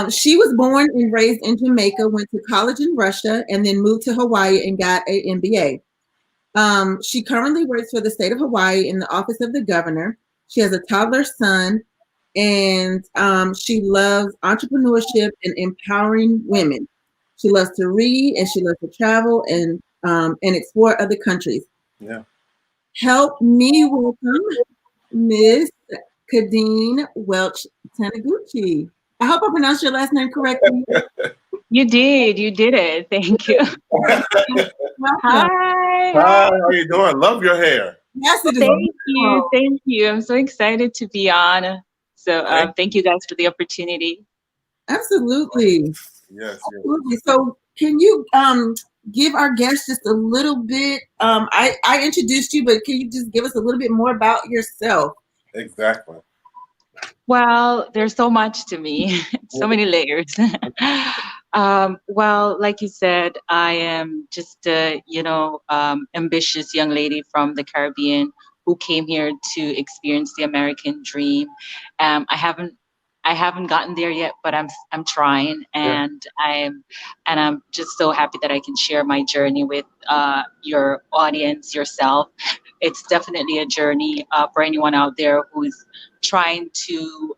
She was born and raised in Jamaica, went to college in Russia, and then moved to Hawaii and got an MBA. She currently works for the state of Hawaii in the office of the governor. She has a toddler son, and she loves entrepreneurship and empowering women. She loves to read, and she loves to travel and explore other countries. Yeah. Help me welcome Miss Kadeen Welch Taniguchi. I hope I pronounced your last name correctly. You did it. Thank you. Hi. Hi, how are you doing? Love your hair. Yes, it is. Thank you. I'm so excited to be on. So thank you guys for the opportunity. Absolutely. Yes. Absolutely. So can you give our guests just a little bit, I introduced you, but can you just give us a little bit more about yourself? Exactly. Well, there's so much to me, so many layers. Well, like you said, I am just a, ambitious young lady from the Caribbean who came here to experience the American dream. I I haven't gotten there yet, but I'm trying, and I'm just so happy that I can share my journey with your audience, yourself. It's definitely a journey for anyone out there who's trying to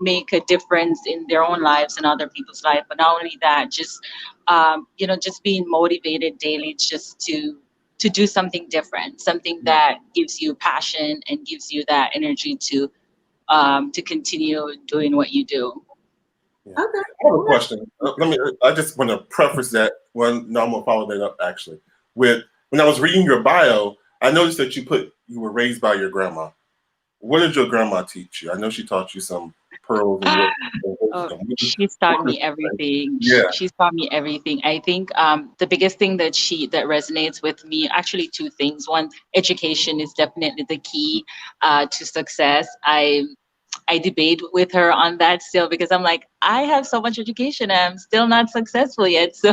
make a difference in their own lives and other people's life. But not only that, just just being motivated daily, just to do something different, something that gives you passion and gives you that energy to continue doing what you do. Yeah. Okay. I have a question. I just want to preface that one. No, I'm gonna follow that up actually. With when I was reading your bio, I noticed that you were raised by your grandma. What did your grandma teach you? I know she taught you some pearls and She's taught me everything. Yeah. She's taught me everything. I think the biggest thing that resonates with me, actually two things. One, education is definitely the key to success. I debate with her on that still, because I'm like, I have so much education, I'm still not successful yet. So,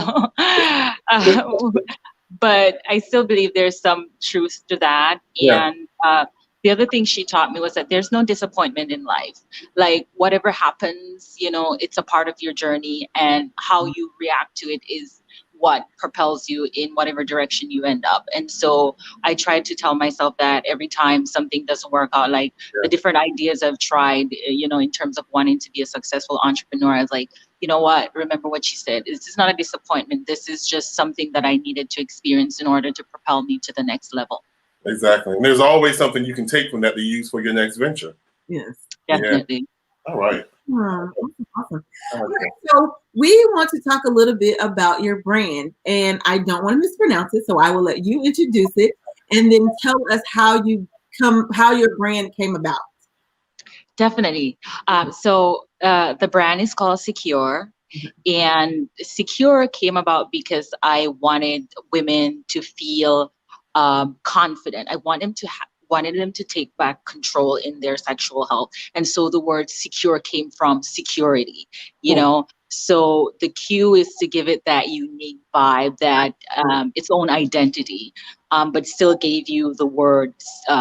but I still believe there's some truth to that. Yeah. And the other thing she taught me was that there's no disappointment in life. Like whatever happens, it's a part of your journey, and how you react to it is what propels you in whatever direction you end up. And so I try to tell myself that every time something doesn't work out, like the different ideas I've tried, in terms of wanting to be a successful entrepreneur, I was like, you know what, remember what she said, this is not a disappointment. This is just something that I needed to experience in order to propel me to the next level. Exactly. And there's always something you can take from that to use for your next venture. Yes. Definitely. Yeah. All right. Awesome. Okay, so we want to talk a little bit about your brand, and I don't want to mispronounce it, so I will let you introduce it and then tell us how your brand came about. Definitely. So the brand is called Secure, and Secure came about because I wanted women to feel confident. I wanted them to take back control in their sexual health. And so the word secure came from security, So the Q is to give it that unique vibe, that its own identity, but still gave you the word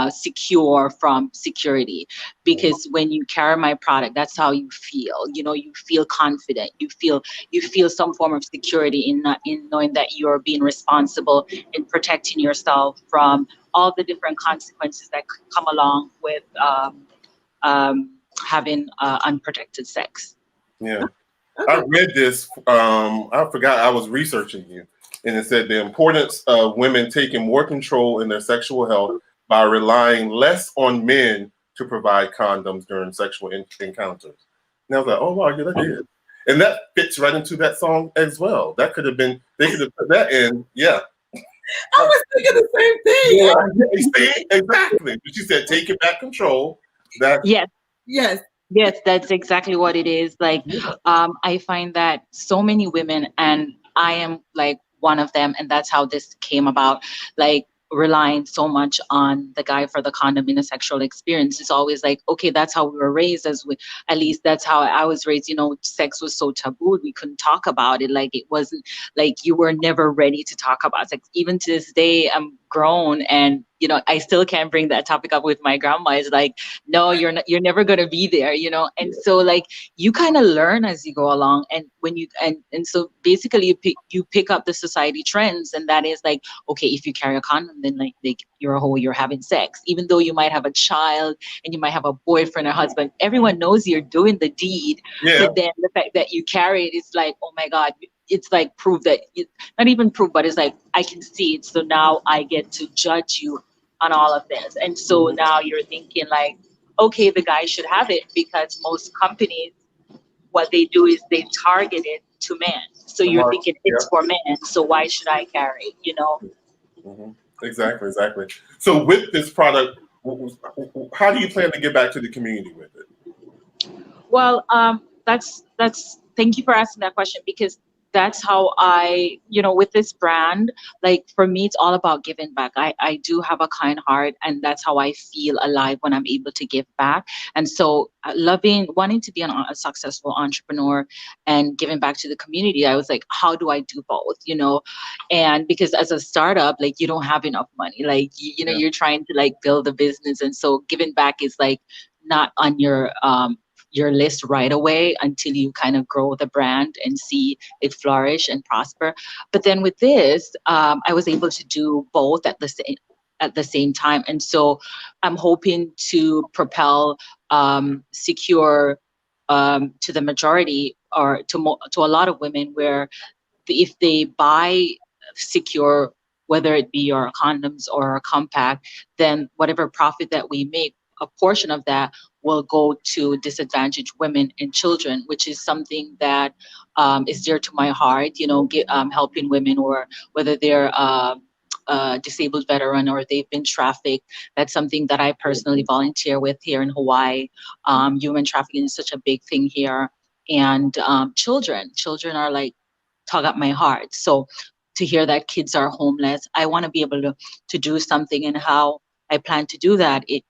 secure from security. Because when you carry my product, that's how you feel. You feel confident. You feel some form of security in knowing that you're being responsible in protecting yourself from all the different consequences that come along with having unprotected sex. Yeah. I read this. I forgot I was researching you, and it said the importance of women taking more control in their sexual health by relying less on men to provide condoms during sexual encounters. And I was like, oh wow, yeah, that is. And that fits right into that song as well. That could have been, they could have put that in. Yeah. I was thinking the same thing. Yeah, exactly. But she said, taking back control. Yes, that's exactly what it is. Like, I find that so many women, and I am like one of them, and that's how this came about. Like, relying so much on the guy for the condom in a sexual experience is always like, okay, that's how we were raised. At least that's how I was raised. Sex was so taboo, we couldn't talk about it. Like, it wasn't like you were never ready to talk about sex. Even to this day, I'm grown, and I still can't bring that topic up with my grandma. It's like, no, you're never gonna be there, And so like you kind of learn as you go along, and when you and so basically you pick up the society trends, and that is like, okay, if you carry a condom, then like you're a hoe, you're having sex, even though you might have a child and you might have a boyfriend or husband. Everyone knows you're doing the deed, but then the fact that you carry it is like, oh my God. It's like proof that not even proof, but it's like I can see it. So now I get to judge you on all of this. And so now you're thinking like, okay, the guy should have it, because most companies, what they do is they target it to men. So you're thinking it's for men. So why should I carry it, Mm-hmm. Exactly. So with this product, how do you plan to get back to the community with it? Well, that's thank you for asking that question, because that's how I, with this brand, like for me, it's all about giving back. I do have a kind heart, and that's how I feel alive when I'm able to give back. And so wanting to be a successful entrepreneur and giving back to the community, I was like, how do I do both, And because as a startup, like you don't have enough money, like, you're trying to like build a business. And so giving back is like not on your, your list right away until you kind of grow the brand and see it flourish and prosper. But then with this, I was able to do both at the same time. And so I'm hoping to propel Secure to the majority, or to a lot of women, where if they buy Secure, whether it be your condoms or a compact, then whatever profit that we make, a portion of that will go to disadvantaged women and children, which is something that is dear to my heart. Helping women, or whether they're disabled veteran or they've been trafficked. That's something that I personally volunteer with here in Hawaii. Human trafficking is such a big thing here, and children are like tug at my heart. So to hear that kids are homeless, I want to be able to do something. And how I plan to do that, it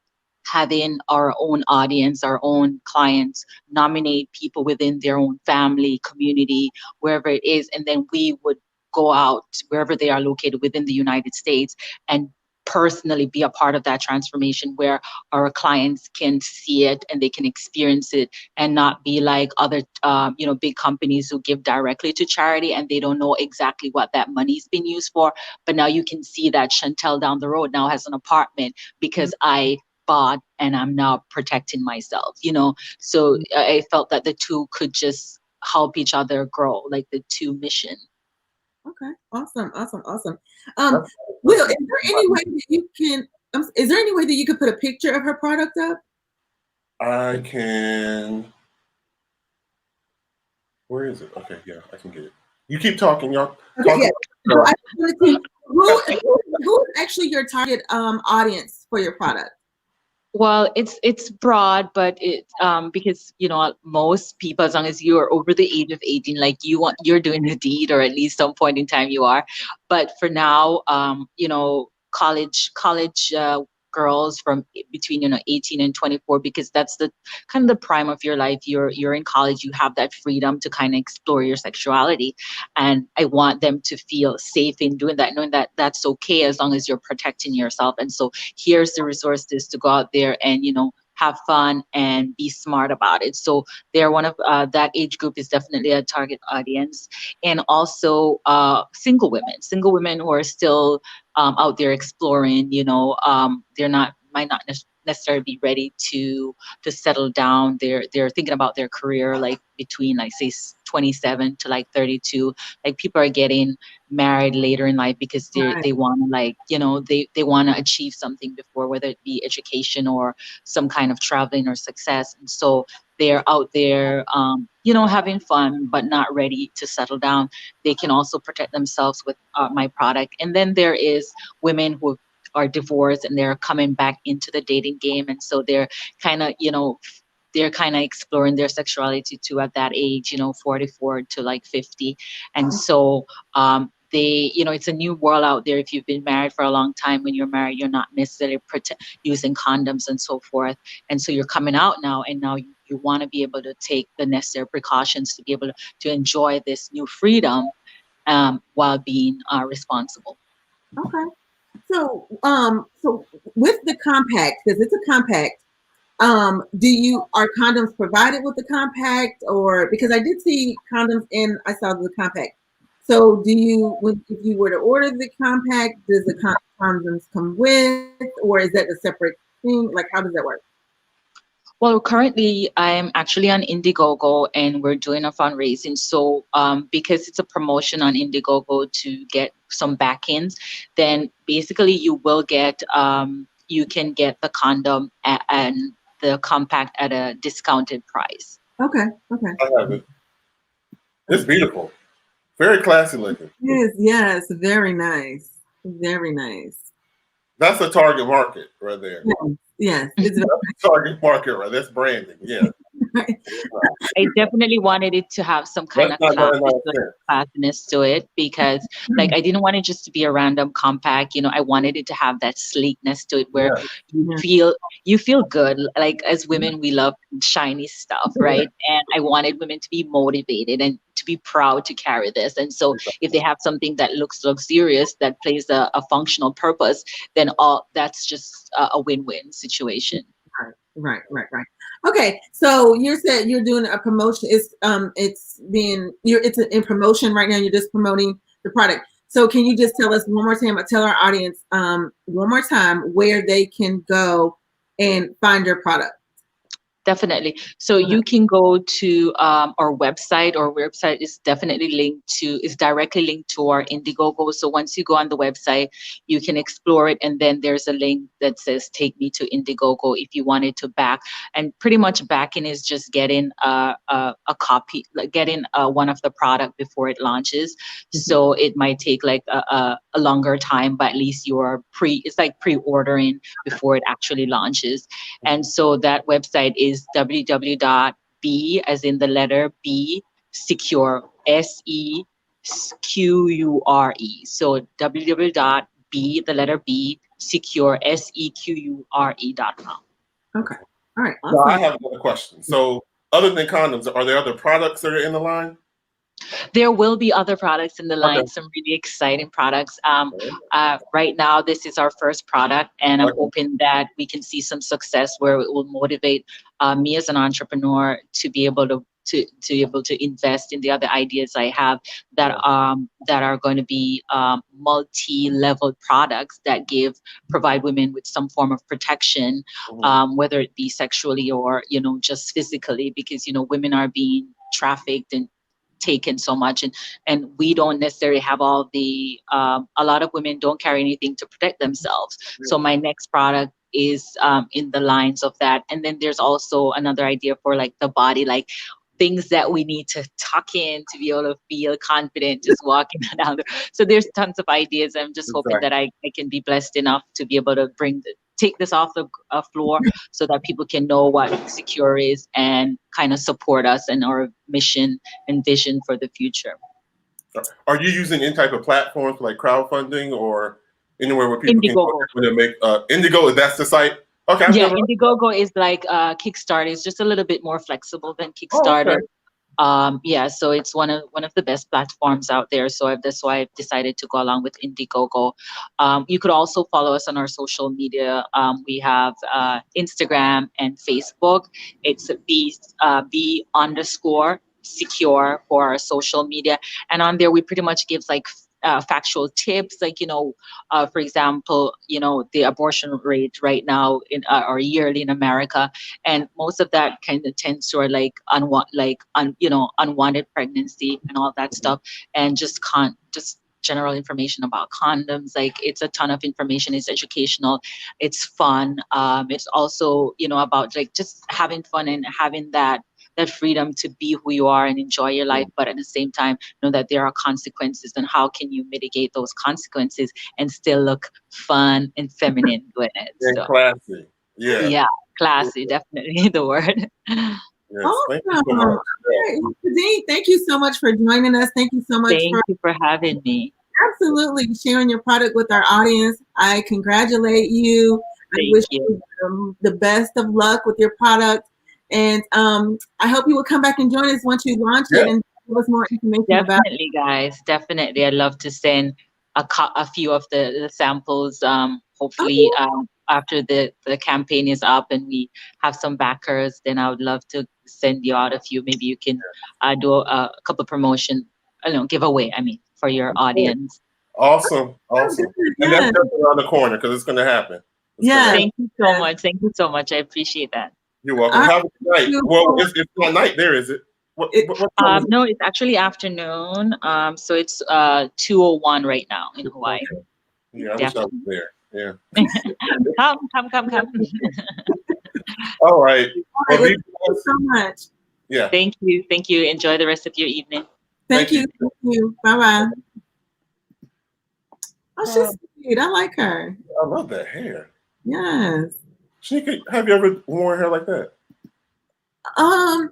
having our own audience, our own clients nominate people within their own family, community, wherever it is, and then we would go out wherever they are located within the United States and personally be a part of that transformation, where our clients can see it and they can experience it, and not be like other big companies who give directly to charity and they don't know exactly what that money's been used for. But now you can see that Chantel down the road now has an apartment because I bought, and I'm now protecting myself, so I felt that the two could just help each other grow, like the two mission. Okay, awesome. Will, is there any way that you can? Is there any way that you could put a picture of her product up? I can. Where is it? Okay, yeah, I can get it. You keep talking, y'all. Okay, yeah. So I wanted to, who is actually your target audience for your product? Well, it's broad, but it because most people, as long as you're over the age of 18, like you're doing the deed, or at least some point in time you are. But for now, college girls from between 18 and 24, because that's the kind of the prime of your life. You're in college, you have that freedom to kind of explore your sexuality, and I want them to feel safe in doing that, knowing that that's okay as long as you're protecting yourself. And so here's the resources to go out there and have fun and be smart about it. So they're one of that age group is definitely a target audience. And also single women who are still out there exploring, they're might not necessarily be ready to settle down. They're thinking about their career, like between like say 27 to like 32. Like people are getting married later in life because they want to they want to achieve something before, whether it be education or some kind of traveling or success. And so they're out there having fun but not ready to settle down. They can also protect themselves with my product. And then there is women who are divorced and they're coming back into the dating game, and so they're kind of exploring their sexuality too at that age, 44 to like 50. And so it's a new world out there. If you've been married for a long time, when you're married, you're not necessarily using condoms and so forth. And so you're coming out now, and now you want to be able to take the necessary precautions to be able to enjoy this new freedom while being responsible. Okay. So with the compact, because it's a compact, are condoms provided with the compact, or because I did see condoms and I saw the compact. So if you were to order the compact, does the condoms come with, or is that a separate thing? Like, how does that work? Well, currently I'm actually on Indiegogo and we're doing a fundraising. So because it's a promotion on Indiegogo to get some back-ins, then basically you will get, you can get the condom and the compact at a discounted price. Okay. I have it. It's beautiful. Very classy looking. Yes, very nice. Very nice. That's a target market right there. Yes, it's a target market, right? That's branding. Yeah. I definitely wanted it to have some kind of classiness to it, because like I didn't want it just to be a random compact. I wanted it to have that sleekness to it where you feel good. Like as women, we love shiny stuff, right? And I wanted women to be motivated and to be proud to carry this. And so if they have something that looks luxurious, that plays a functional purpose, then that's just a win-win situation. Right. Okay, so you said you're doing a promotion. It's in promotion right now. You're just promoting the product. So can you just tell us one more time, tell our audience one more time where they can go and find your product? Definitely. So you can go to our website. Our website is directly linked to our Indiegogo. So once you go on the website, you can explore it. And then there's a link that says, take me to Indiegogo if you wanted to back. And pretty much backing is just getting a copy, like getting one of the product before it launches. So it might take like a longer time, but at least it's like pre-ordering before it actually launches. And so that website is www.b, as in the letter B, secure, SEQURE. So www.b, the letter B, secure, SEQURE.com. Okay. All right. So I Awesome. have another question. So other than condoms, are there other products that are in the line? There will be other products in the line, Okay. some really exciting products. Right now, this is our first product, and I'm hoping that we can see some success where it will motivate me as an entrepreneur to be able to invest in the other ideas I have that are going to be multi-level products that provide women with some form of protection, whether it be sexually or just physically, because women are being trafficked and taken so much, and we don't necessarily have all the a lot of women don't carry anything to protect themselves. So my next product is in the lines of that. And then there's also another idea for like the body, like things that we need to tuck in to be able to feel confident just walking down there. So there's tons of ideas. I'm just hoping that I can be blessed enough to be able to take this off the floor so that people can know what Secure is and kind of support us and our mission and vision for the future. Are you using any type of platforms like crowdfunding or anywhere where people Indiegogo. can go to make Indiegogo? That's the site. Okay. Yeah, Indiegogo is like Kickstarter. It's just a little bit more flexible than Kickstarter. Yeah, so it's one of the best platforms out there. So that's why I've decided to go along with Indiegogo. You could also follow us on our social media. We have Instagram and Facebook. It's B_secure for our social media. And on there, we pretty much give like factual tips, like, for example, the abortion rate right now or yearly in America, and most of that kind of tends to like unwanted pregnancy and all that stuff, and just general information about condoms. Like, it's a ton of information. It's educational. It's fun. It's also, about like just having fun and having that freedom to be who you are and enjoy your life, but at the same time know that there are consequences, and how can you mitigate those consequences and still look fun and feminine doing it. And classy. Yeah, classy, definitely the word. Yes. Awesome. Thank you so much. Kadeen, thank you so much for joining us. Thank you so much Thank you for having me. Absolutely sharing your product with our audience. I congratulate you. I wish you the best of luck with your product. And I hope you will come back and join us once you launch it and give us more information about it. Definitely, guys. Definitely. I'd love to send a few of the samples. Hopefully, after the campaign is up and we have some backers, then I would love to send you out a few. Maybe you can do a couple promotion, giveaway, for your audience. Awesome. And that's just around the corner, because it's going to happen. Thank you so much. Thank you so much. I appreciate that. You're welcome. Have a good night. Well, it's not night there, is it? What no, it's actually afternoon. So it's 2:01 right now in Hawaii. Okay. Yeah, I wish I was there. Yeah. Come. All right. Well, thank you so much. Yeah. Thank you. Enjoy the rest of your evening. Thank you. Bye-bye. Oh, she's cute. I like her. I love that hair. Yes. Shanika, have you ever worn hair like that? I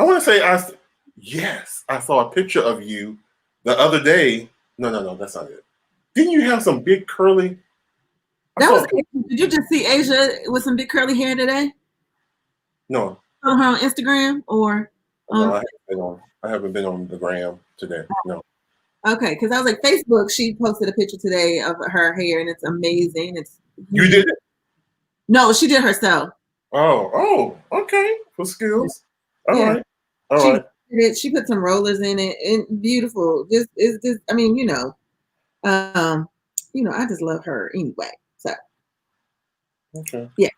want to say I saw a picture of you the other day. No, that's not it. Didn't you have some big curly? Did you just see Asia with some big curly hair today? No. On her Instagram or? No, I haven't been on the gram today. No. Okay, because I was like, Facebook, she posted a picture today of her hair and it's amazing. You did it? No, she did herself. Okay. For skills. All Yeah. right. All She right. did it. She put some rollers in it, and beautiful. Just it's just. I mean, I just love her anyway. So Okay. yeah.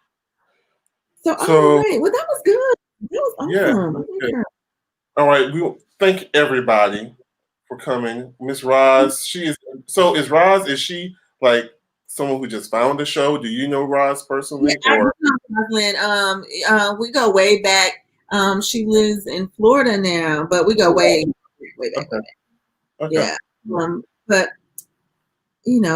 So all So right. Well, that was good. That was yeah. awesome. I like Okay. her. All right. We thank everybody for coming. Miss Roz, she is. So is Roz? Is she like someone who just found the show? Do you know Roz Yeah, personally, I do or know Rosalind. We go way back. She lives in Florida now, but we go way, way back, way okay? back. Okay. Yeah. But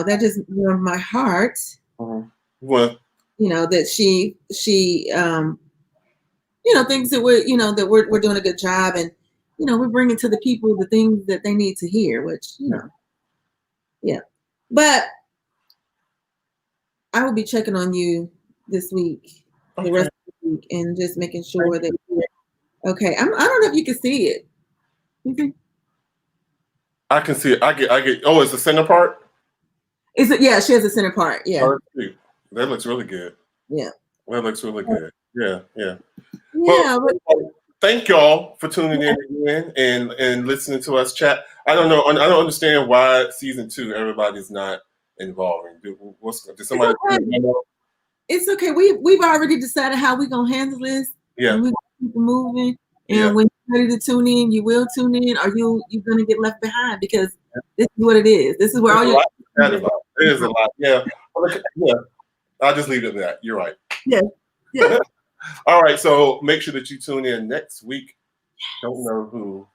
that just warmed my heart. Mhm. Well, That she thinks that we're doing a good job, and we're bringing to the people the things that they need to hear, which yeah. But I will be checking on you this week, the okay. rest of the week, and just making Thank sure that you. okay. I don't know if you can see it. Okay. I can see it. I get. Oh, it's the center part. Is it? Yeah, she has a center part. Yeah, Oh, that's cute. That looks really good. yeah, That looks really good. Yeah. Yeah. Well, yeah. But thank y'all for tuning in again and listening to us chat. I don't know. I don't understand why season 2 everybody's not involving. Did it's somebody? okay. It's okay. We've already decided how we're gonna handle this, Yeah. and we're gonna keep it moving. Yeah. And when you're ready to tune in, you will tune in, or you're gonna get left behind because this is what it is. This is where There's all a your lot to chat about. There's a lot. Yeah. Yeah. I'll just leave it at that. You're right. yes, yes. All right. So make sure that you tune in next week. Don't know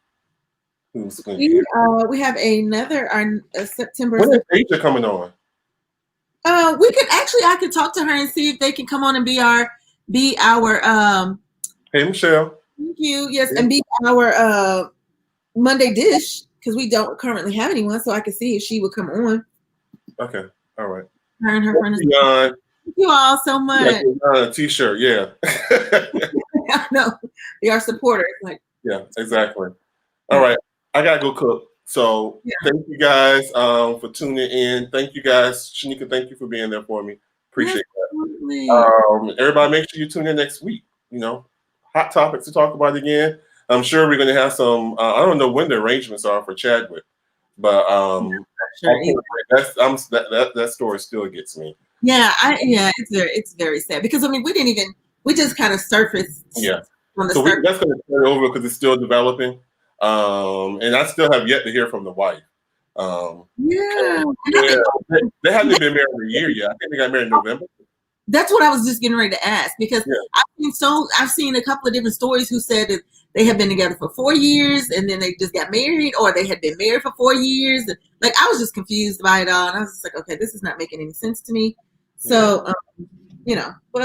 who's going to be here. We have another September. When is Asia coming on? We could actually, I could talk to her and see if they can come on and be our Hey, Michelle. thank you, yes, and be our Monday dish because we don't currently have anyone, so I could see if she would come on. Okay. All right. Her and her friends. Beyond. Thank you all so much. A t-shirt. Yeah. I know they are supporters. Like, yeah, exactly. All right. I got to go cook. So thank you guys for tuning in. Thank you guys. Shanika, thank you for being there for me. Appreciate that. Everybody make sure you tune in next week. Hot topics to talk about again. I'm sure we're going to have some, I don't know when the arrangements are for Chadwick, but that story still gets me. Yeah, it's very sad because we just kind of surfaced. Yeah. So that's going to turn over because it's still developing. And I still have yet to hear from the wife. Yeah. They haven't been married a year yet. I think they got married in November. That's what I was just getting ready to ask because I've seen a couple of different stories who said that they had been together for 4 years and then they just got married, or they had been married for 4 years. Like, I was just confused by it all, and I was just like, okay, this is not making any sense to me. So, but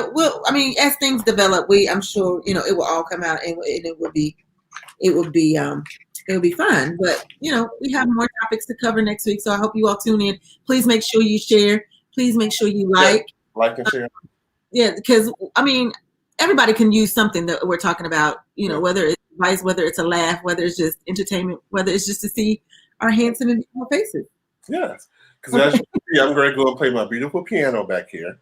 as things develop, I'm sure it will all come out, and it would be fun. But we have more topics to cover next week, so I hope you all tune in. Please make sure you share. Please make sure you like and share. Yeah, because everybody can use something that we're talking about. Whether it's advice, whether it's a laugh, whether it's just entertainment, whether it's just to see our handsome and beautiful faces. Yes, because as you can see, I'm going to go and play my beautiful piano back here.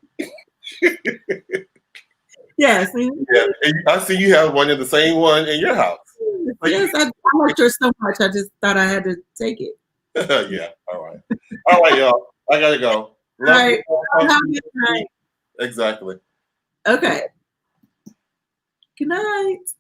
Yes. Yeah, I see you have one of the same one in your house. Yes, I liked her so much. I just thought I had to take it. Yeah. All right, y'all. I gotta go. All right. Exactly. Okay. Good night.